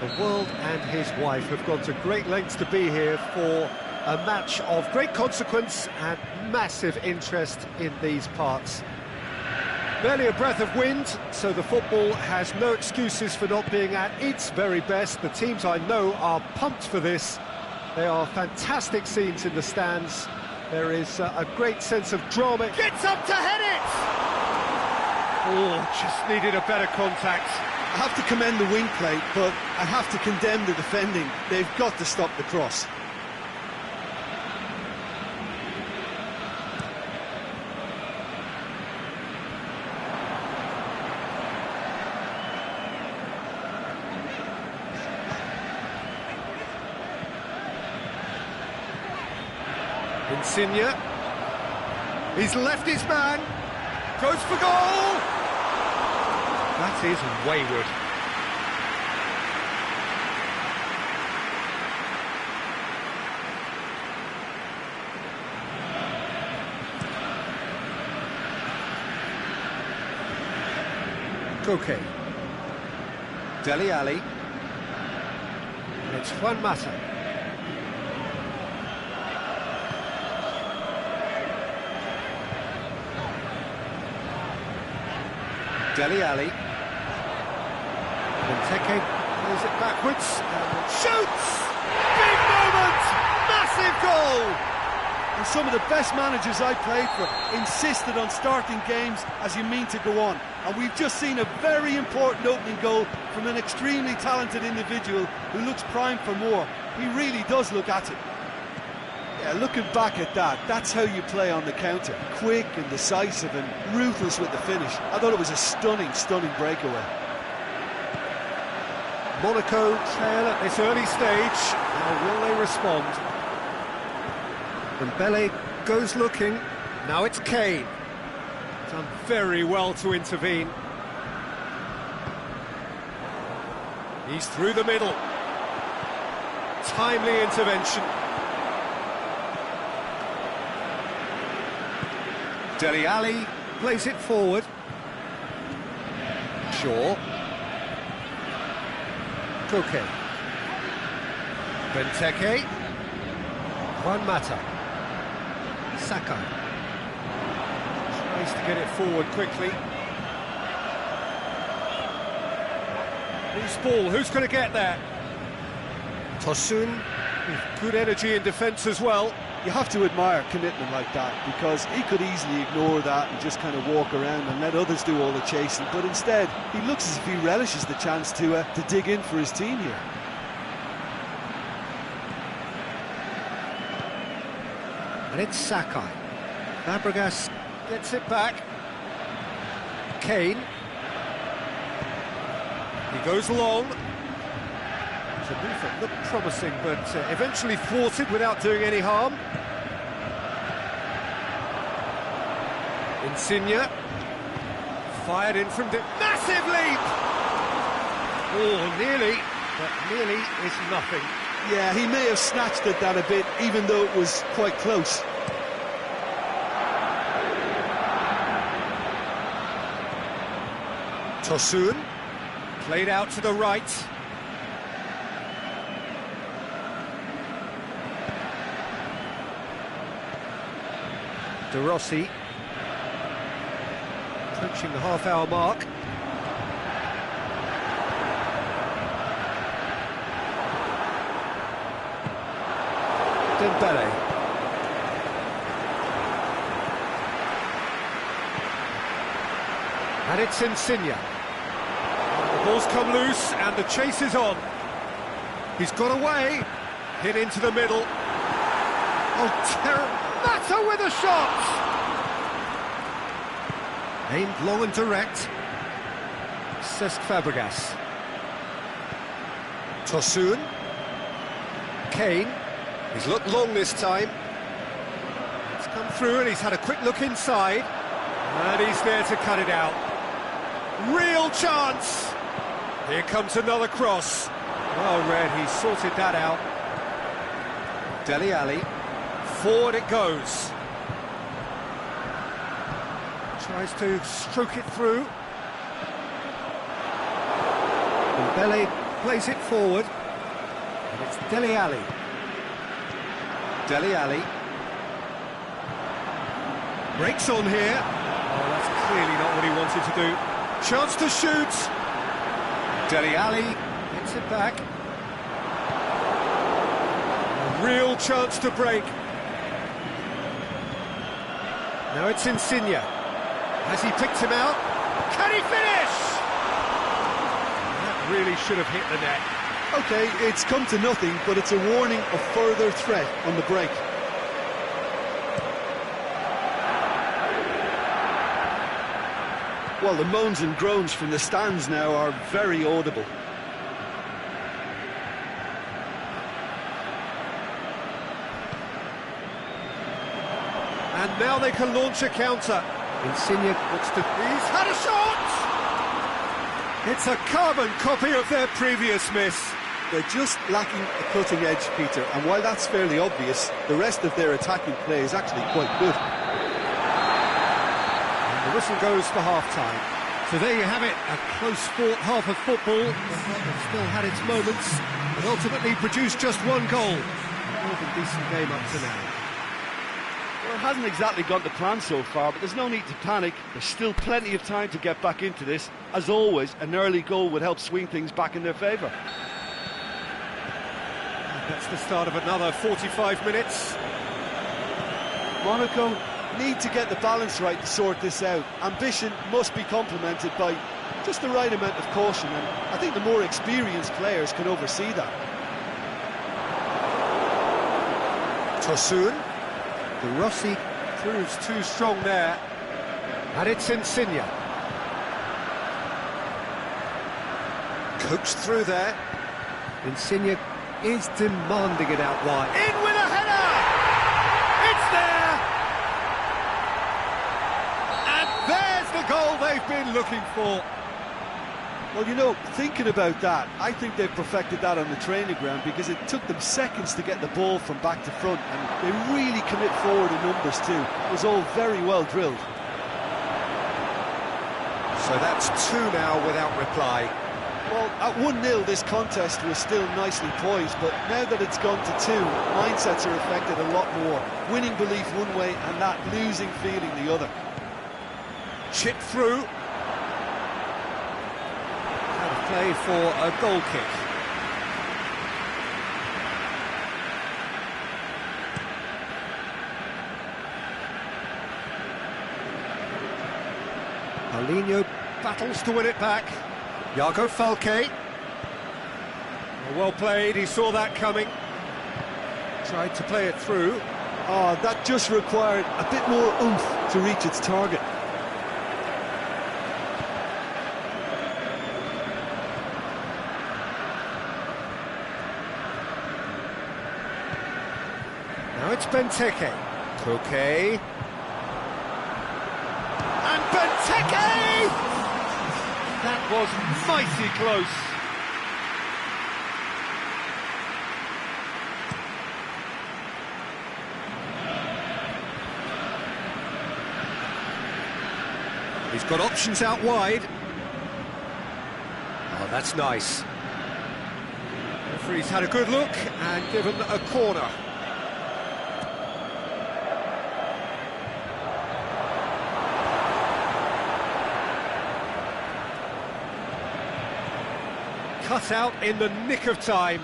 Speaker 1: The world and his wife have gone to great lengths to be here for a match of great consequence and massive interest in these parts. Barely a breath of wind, so the football has no excuses for not being at its very best. The teams I know are pumped for this. They are fantastic scenes in the stands. There is a great sense of drama.
Speaker 2: Gets up to head it!
Speaker 1: Oh, just needed a better contact.
Speaker 2: I have to commend the wing play, but I have to condemn the defending. They've got to stop the cross.
Speaker 1: Insigne, he's left his man, goes for goal! That is wayward. Koke, Dele Alli, it's Juan Mata. Dele Alli, Benteke plays it backwards, and shoots!
Speaker 2: Big moment! Massive goal! And some of the best managers I played for insisted on starting games as you mean to go on. And we've just seen a very important opening goal from an extremely talented individual who looks primed for more. He really does look at it. Yeah, looking back at that, that's how you play on the counter. Quick and decisive and ruthless with the finish. I thought it was a stunning, stunning breakaway.
Speaker 1: Monaco trail at this early stage. How will they respond? Dembele goes looking. Now it's Kane. Done very well to intervene. He's through the middle. Timely intervention. Dele Alli plays it forward. Shaw. Koke. Benteke. Juan Mata. Saka. Tries to get it forward quickly. Loose ball, who's going to get there? Tosun, with good energy in defence as well.
Speaker 2: You have to admire commitment like that, because he could easily ignore that and just kind of walk around and let others do all the chasing, but instead he looks as if he relishes the chance to dig in for his team here.
Speaker 1: And it's Sakai. Fabregas gets it back. Kane. He goes long. It's a move that looked promising, but eventually thwarted without doing any harm. Insigne. Fired in from... Massive leap! Oh, nearly, but nearly is nothing.
Speaker 2: Yeah, he may have snatched at that a bit, even though it was quite close.
Speaker 1: Tosun, played out to the right. De Rossi, approaching the half-hour mark. Dembele. And it's Insigne. The ball's come loose and the chase is on. He's got away, hit into the middle. Oh, terrible. Mata with a shot! Aimed long and direct. Cesc Fabregas. Tosun. Kane. He's looked long this time. He's come through and he's had a quick look inside. And he's there to cut it out. Real chance! Here comes another cross. Well read, he sorted that out. Dele Alli Forward it goes. Tries to stroke it through. Dembele plays it forward. And it's Dele Alli. Dele Alli. Breaks on here. Oh, that's clearly not what he wanted to do. Chance to shoot. Dele Alli gets it back. A real chance to break. Now it's Insigne. Has he picked him out? Can he finish? That really should have hit the net.
Speaker 2: OK, it's come to nothing, but it's a warning of further threat on the break. Well, the moans and groans from the stands now are very audible.
Speaker 1: And now they can launch a counter. Insigne looks to... He's had a shot! It's a carbon copy of their previous miss.
Speaker 2: They're just lacking a cutting edge, Peter, and while that's fairly obvious, the rest of their attacking play is actually quite good.
Speaker 1: And the whistle goes for half-time. So there you have it, a close-fought half of football. It's still had its moments, but ultimately produced just one goal. A more than decent game up to now.
Speaker 2: Well, it hasn't exactly gone to plan so far, but there's no need to panic. There's still plenty of time to get back into this. As always, an early goal would help swing things back in their favour.
Speaker 1: That's the start of another 45 minutes.
Speaker 2: Monaco need to get the balance right to sort this out. Ambition must be complemented by just the right amount of caution, and I think the more experienced players can oversee that.
Speaker 1: Tosun. De Rossi proves too strong there. And it's Insigne. Coaxed through there. Insigne is demanding it out wide. In with a header! It's there! And there's the goal they've been looking for.
Speaker 2: Well, you know, thinking about that, I think they've perfected that on the training ground because it took them seconds to get the ball from back to front, and they really commit forward in numbers too. It was all very well drilled.
Speaker 1: So that's 2 now without reply.
Speaker 2: Well, at 1-0 this contest was still nicely poised, but now that it's gone to 2, mindsets are affected a lot more. Winning belief one way and that losing feeling the other.
Speaker 1: Chip through. Play for a goal kick. Paulinho battles to win it back. Iago Falque. Well played, he saw that coming. Tried to play it through.
Speaker 2: Oh, that just required a bit more oomph to reach its target.
Speaker 1: Now it's Benteke. Koke. And Benteke! That was mighty close. He's got options out wide. Oh, that's nice. The referee's had a good look and given a corner. Cut out in the nick of time.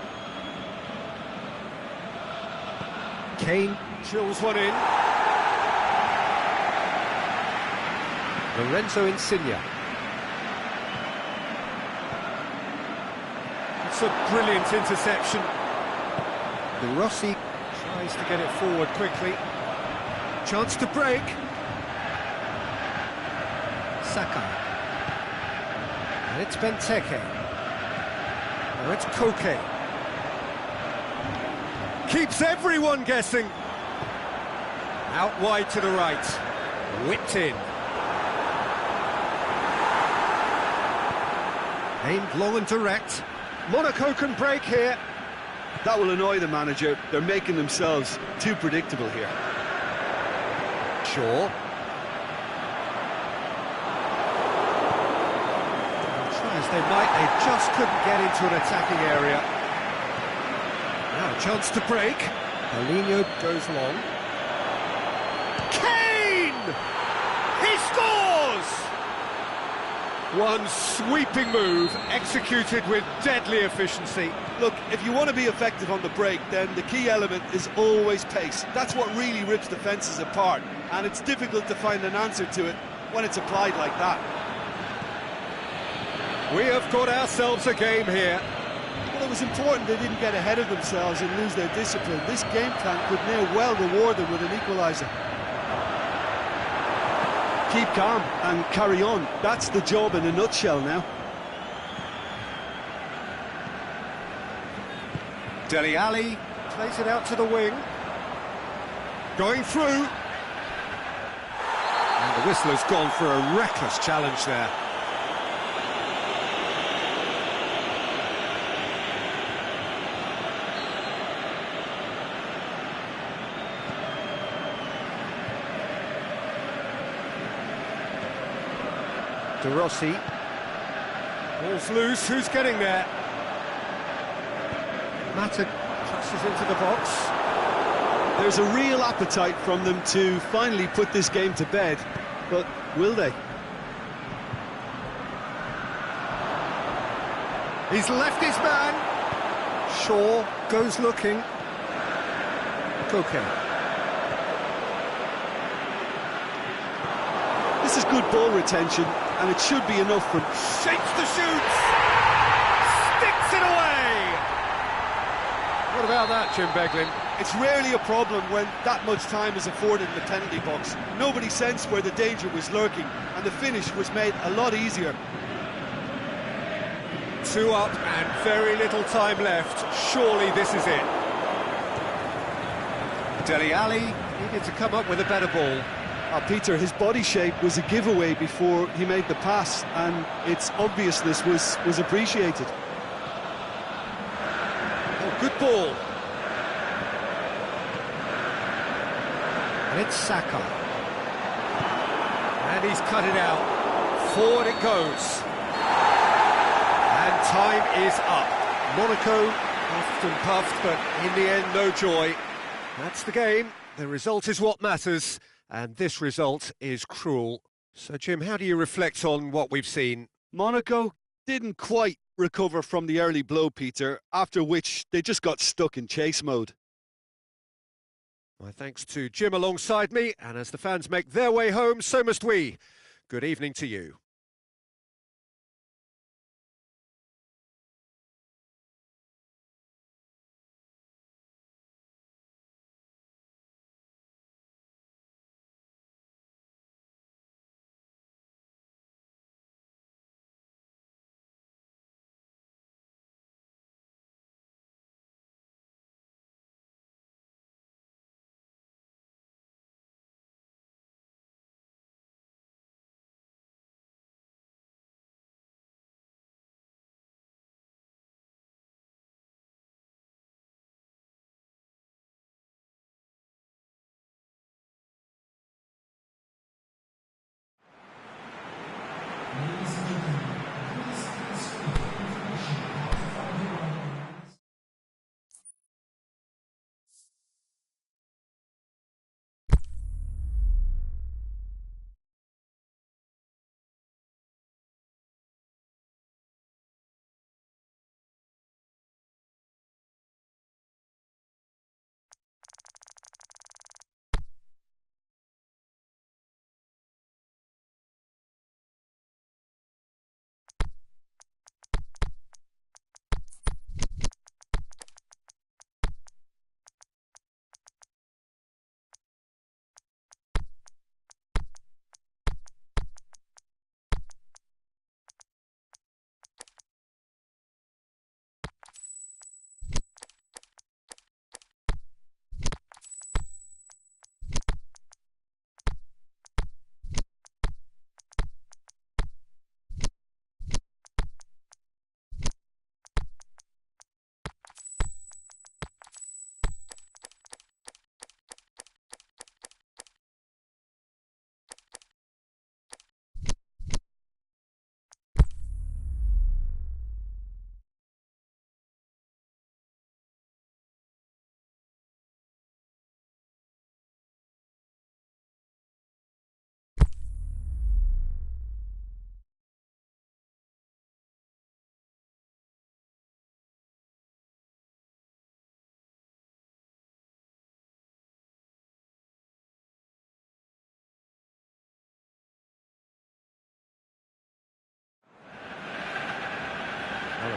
Speaker 1: Kane chills one in. Lorenzo Insigne. It's a brilliant interception. De Rossi tries to get it forward quickly. Chance to break. Saka. And it's Benteke. Now it's Koke. Keeps everyone guessing. Out wide to the right. Whipped in. Aimed long and direct. Monaco can break here.
Speaker 2: That will annoy the manager. They're making themselves too predictable here.
Speaker 1: Shaw. Try as they might, they just couldn't get into an attacking area. Now a chance to break. Paulinho goes long. Kane! He scores! One sweeping move, executed with deadly efficiency.
Speaker 2: Look, if you want to be effective on the break, then the key element is always pace. That's what really rips defences apart, and it's difficult to find an answer to it when it's applied like that.
Speaker 1: We have got ourselves a game here.
Speaker 2: Well, it was important they didn't get ahead of themselves and lose their discipline. This game plan could now well reward them with an equaliser. Keep calm and carry on. That's the job in a nutshell now.
Speaker 1: Dele Alli plays it out to the wing. Going through. And the whistler's gone for a reckless challenge there. De Rossi. Ball's loose, who's getting there? Mata crosses into the box.
Speaker 2: There's a real appetite from them to finally put this game to bed, but will they?
Speaker 1: He's left his man. Shaw goes looking. Koke.
Speaker 2: This is good ball retention, and it should be enough from...
Speaker 1: Shapes the shoots! Sticks it away! What about that, Jim Beglin?
Speaker 2: It's rarely a problem when that much time is afforded in the penalty box. Nobody sensed where the danger was lurking, and the finish was made a lot easier.
Speaker 1: 2 up and very little time left. Surely this is it. Dele Alli needed to come up with a better ball.
Speaker 2: Peter, his body shape was a giveaway before he made the pass, and its obviousness was appreciated.
Speaker 1: Oh, good ball. And it's Saka. And he's cut it out. Forward it goes. And time is up. Monaco puffed and puffed, but in the end, no joy. That's the game. The result is what matters. And this result is cruel. So, Jim, how do you reflect on what we've seen?
Speaker 2: Monaco didn't quite recover from the early blow, Peter, after which they just got stuck in chase mode.
Speaker 1: My thanks to Jim alongside me, and as the fans make their way home, so must we. Good evening to you.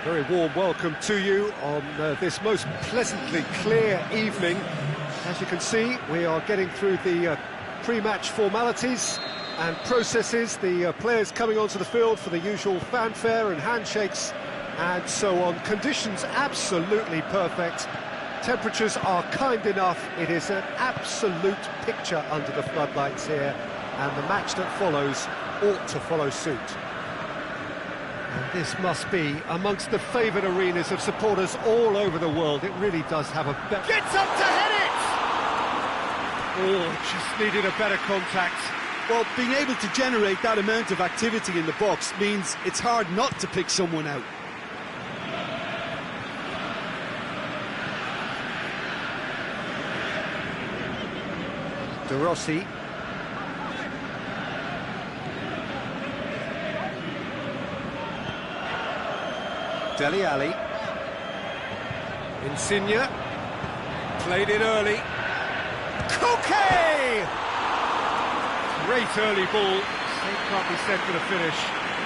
Speaker 1: Very warm welcome to you on this most pleasantly clear evening. As you can see, we are getting through the pre-match formalities and processes, the players coming onto the field for the usual fanfare and handshakes and so on. Conditions absolutely perfect. Temperatures are kind enough. It is an absolute picture under the floodlights here, and the match that follows ought to follow suit. And this must be amongst the favoured arenas of supporters all over the world. It really does have a better...
Speaker 2: Gets up to head it!
Speaker 1: Oh, just needed a better contact.
Speaker 2: Well, being able to generate that amount of activity in the box means it's hard not to pick someone out.
Speaker 1: De Rossi. Dele Alli. Insigne. Played it early. Koke! Great early ball. Can't be sent for the finish.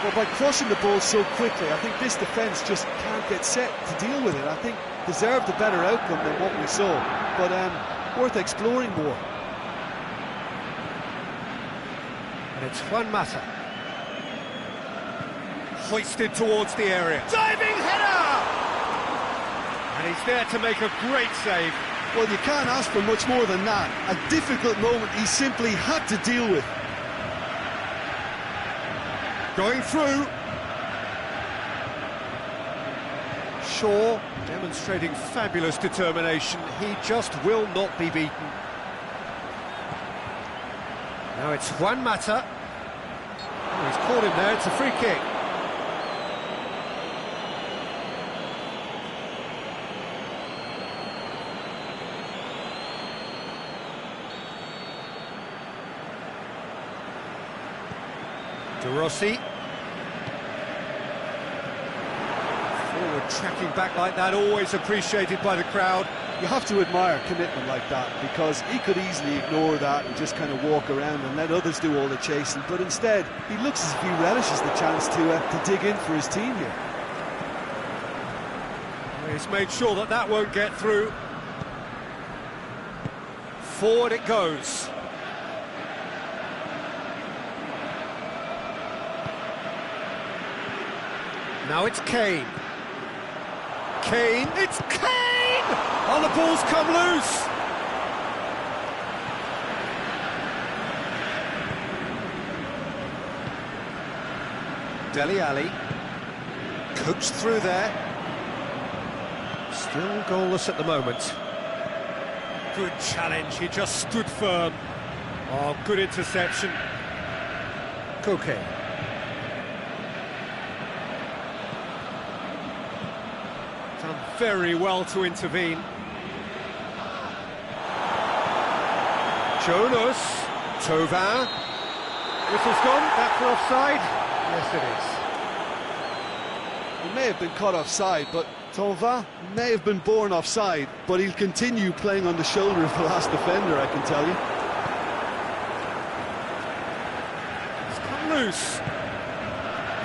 Speaker 2: Well, by crossing the ball so quickly, I think this defence just can't get set to deal with it. I think deserved a better outcome than what we saw, but worth exploring more.
Speaker 1: And it's Juan Mata. Hoisted towards the area. Diving header! And he's there to make a great save.
Speaker 2: Well, you can't ask for much more than that. A difficult moment he simply had to deal with.
Speaker 1: Going through. Shaw demonstrating fabulous determination. He just will not be beaten. Now it's Juan Mata. Oh, he's caught him there, it's a free kick. De Rossi. Forward tracking back like that, always appreciated by the crowd.
Speaker 2: You have to admire commitment like that, because he could easily ignore that and just kind of walk around and let others do all the chasing, but instead he looks as if he relishes the chance to dig in for his team here.
Speaker 1: He's made sure that that won't get through. Forward it goes. Now it's Kane. Kane, it's Kane! Oh, the ball's come loose! Dele Alli, coached through there. Still goalless at the moment. Good challenge, he just stood firm. Oh, good interception. Koke. Done very well to intervene. Jonas, Thauvin. Whistle's gone, back for offside. Yes, it is.
Speaker 2: He may have been caught offside, but Thauvin may have been born offside, but he'll continue playing on the shoulder of the last defender, I can tell you.
Speaker 1: It's come loose.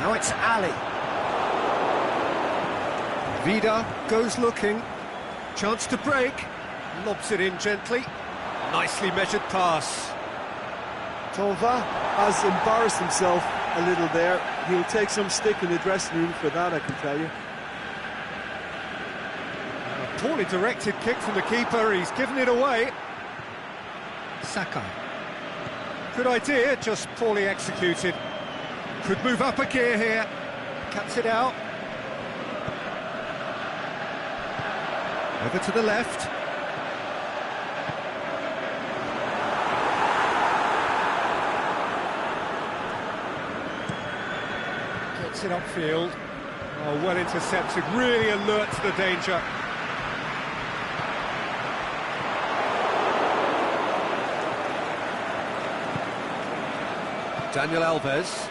Speaker 1: Now it's Ali. Vida goes looking, chance to break, lobs it in gently, nicely measured pass.
Speaker 2: Thauvin has embarrassed himself a little there. He'll take some stick in the dressing room for that, I can tell you.
Speaker 1: A poorly directed kick from the keeper, he's given it away. Saka. Good idea, just poorly executed. Could move up a gear here, cuts it out. Over to the left. Gets it upfield. Oh, well intercepted, really alert to the danger. Daniel Alves.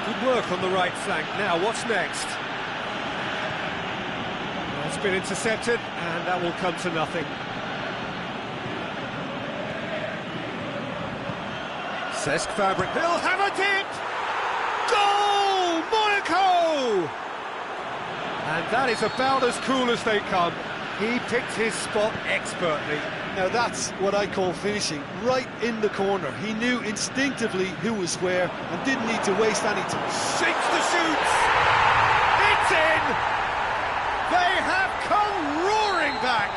Speaker 1: Good work on the right flank. Now, what's next? It's been intercepted, and that will come to nothing. Cesc Fabric, he'll have a dip! Goal! Monaco! And that is about as cool as they come. He picked his spot expertly.
Speaker 2: Now that's what I call finishing, right in the corner. He knew instinctively who was where and didn't need to waste any time.
Speaker 1: Shakes the shoots! It's in! They have come roaring back!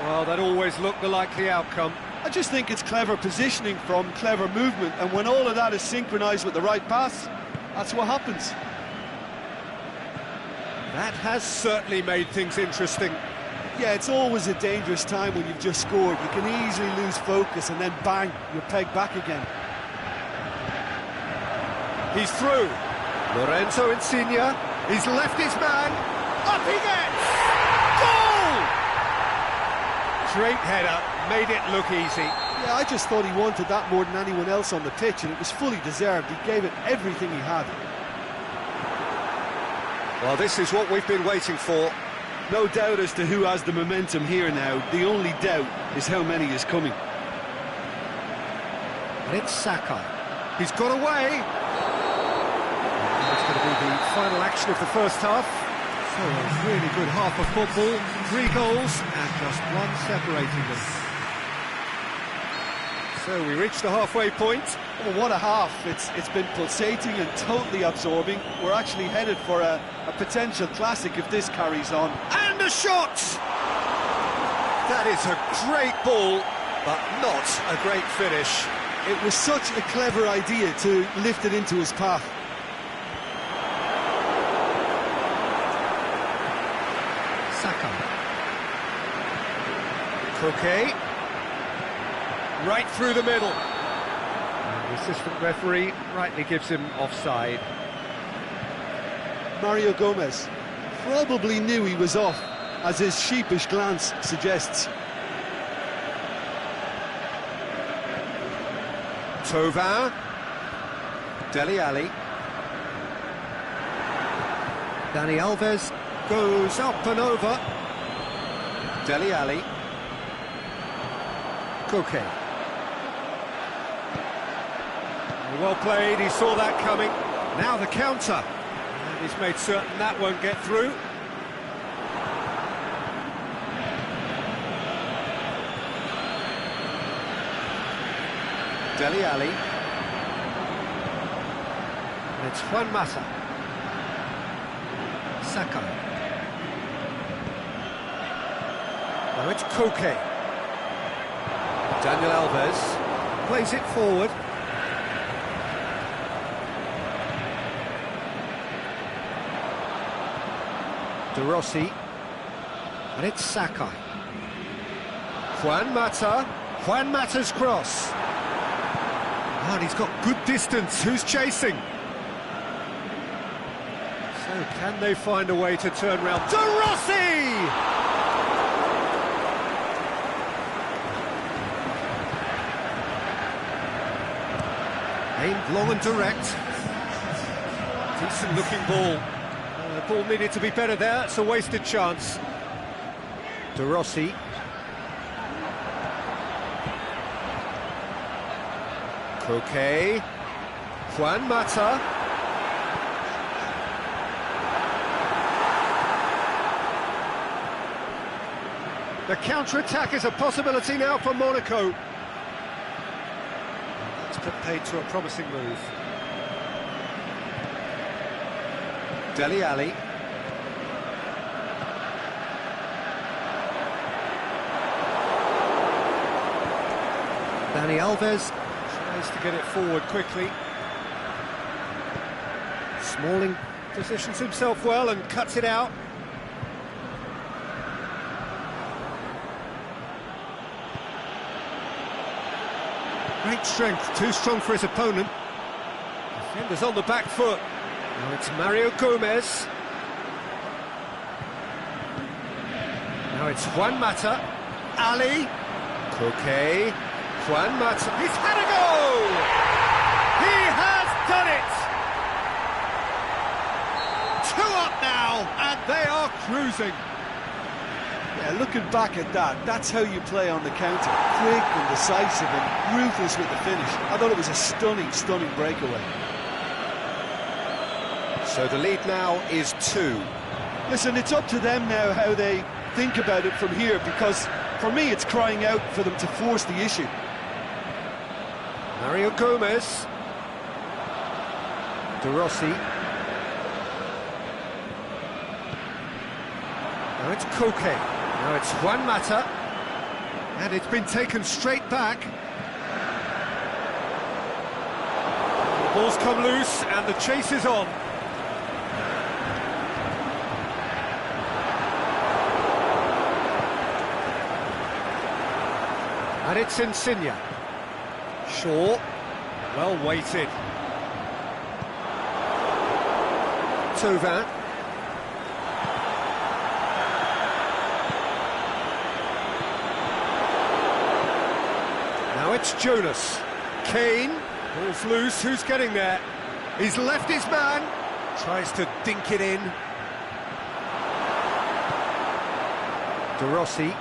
Speaker 1: Well, that always looked the likely outcome.
Speaker 2: I just think it's clever positioning from clever movement, and when all of that is synchronised with the right pass, that's what happens.
Speaker 1: That has certainly made things interesting.
Speaker 2: Yeah, it's always a dangerous time when you've just scored. You can easily lose focus and then bang, you're pegged back again.
Speaker 1: He's through. Lorenzo Insigne. He's left his man. Up he gets! Goal! Great header. Made it look easy.
Speaker 2: Yeah, I just thought he wanted that more than anyone else on the pitch, and it was fully deserved. He gave it everything he had.
Speaker 1: Well, this is what we've been waiting for.
Speaker 2: No doubt as to who has the momentum here now. The only doubt is how many is coming.
Speaker 1: And it's Saka. He's got away. That's going to be the final action of the first half. So a really good half of football. 3 goals and just one separating them. So we reached the halfway point.
Speaker 2: Oh, what a half. It's been pulsating and totally absorbing. We're actually headed for a potential classic if this carries on.
Speaker 1: And a shot! That is a great ball, but not a great finish.
Speaker 2: It was such a clever idea to lift it into his path.
Speaker 1: Saka. Koke. Right through the middle. And the assistant referee rightly gives him offside.
Speaker 2: Mario Gomez probably knew he was off, as his sheepish glance suggests.
Speaker 1: Thauvin. Dele Alli. Dani Alves goes up and over. Dele Alli. Koke. Well played, he saw that coming. Now the counter. And he's made certain that won't get through. Dele Alli. And it's Juan Mata. Saka. Now it's Koke. Daniel Alves plays it forward. De Rossi. And it's Saka. Juan Mata. Juan Mata's cross. And he's got good distance. Who's chasing? So can they find a way to turn round? De Rossi! Aimed long and direct. Decent looking ball. The ball needed to be better there. It's a wasted chance. De Rossi. Koke. Juan Mata. The counter-attack is a possibility now for Monaco. That's put paid to a promising move. Dele Alli. Dani Alves tries to get it forward quickly. Smalling positions himself well and cuts it out. Great strength, too strong for his opponent. Defender's on the back foot. Now it's Mario Gomez. Now it's Juan Mata. Ali. Koke. Juan Mata. He's had a go! He has done it! 2 up now, and they are cruising.
Speaker 2: Yeah, looking back at that, that's how you play on the counter. Quick and decisive and ruthless with the finish. I thought it was a stunning, stunning breakaway.
Speaker 1: So the lead now is 2.
Speaker 2: Listen, it's up to them now how they think about it from here, because for me it's crying out for them to force the issue.
Speaker 1: Mario Gomez. De Rossi. Now it's Koke. Now it's Juan Mata. And it's been taken straight back. The ball's come loose and the chase is on. And it's Insigne. Shaw, well weighted. Thauvin. Now it's Jonas. Kane, ball's loose, who's getting there? He's left his man, tries to dink it in. De Rossi.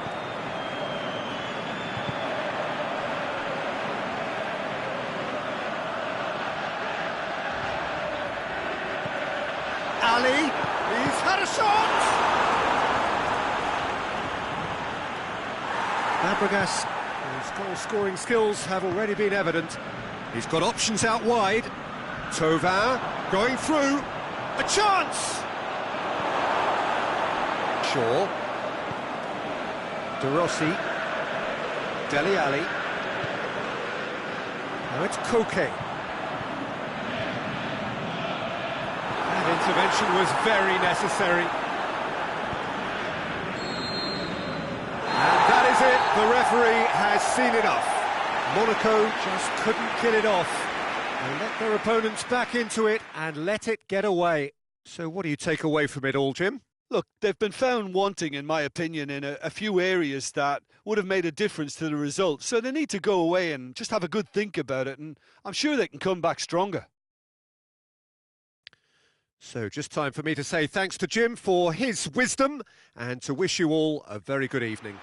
Speaker 1: Ali, he's had a shot! Fabregas, his goal-scoring skills have already been evident. He's got options out wide. Thauvin going through. A chance! Shaw. De Rossi. Dele Alli. Now it's Koke. Intervention was very necessary. And that is it. The referee has seen enough. Monaco just couldn't kill it off. They let their opponents back into it and let it get away. So what do you take away from it all, Jim?
Speaker 2: Look, they've been found wanting, in my opinion, in a few areas that would have made a difference to the result. So they need to go away and just have a good think about it, and I'm sure they can come back stronger.
Speaker 1: So just time for me to say thanks to Jim for his wisdom and to wish you all a very good evening.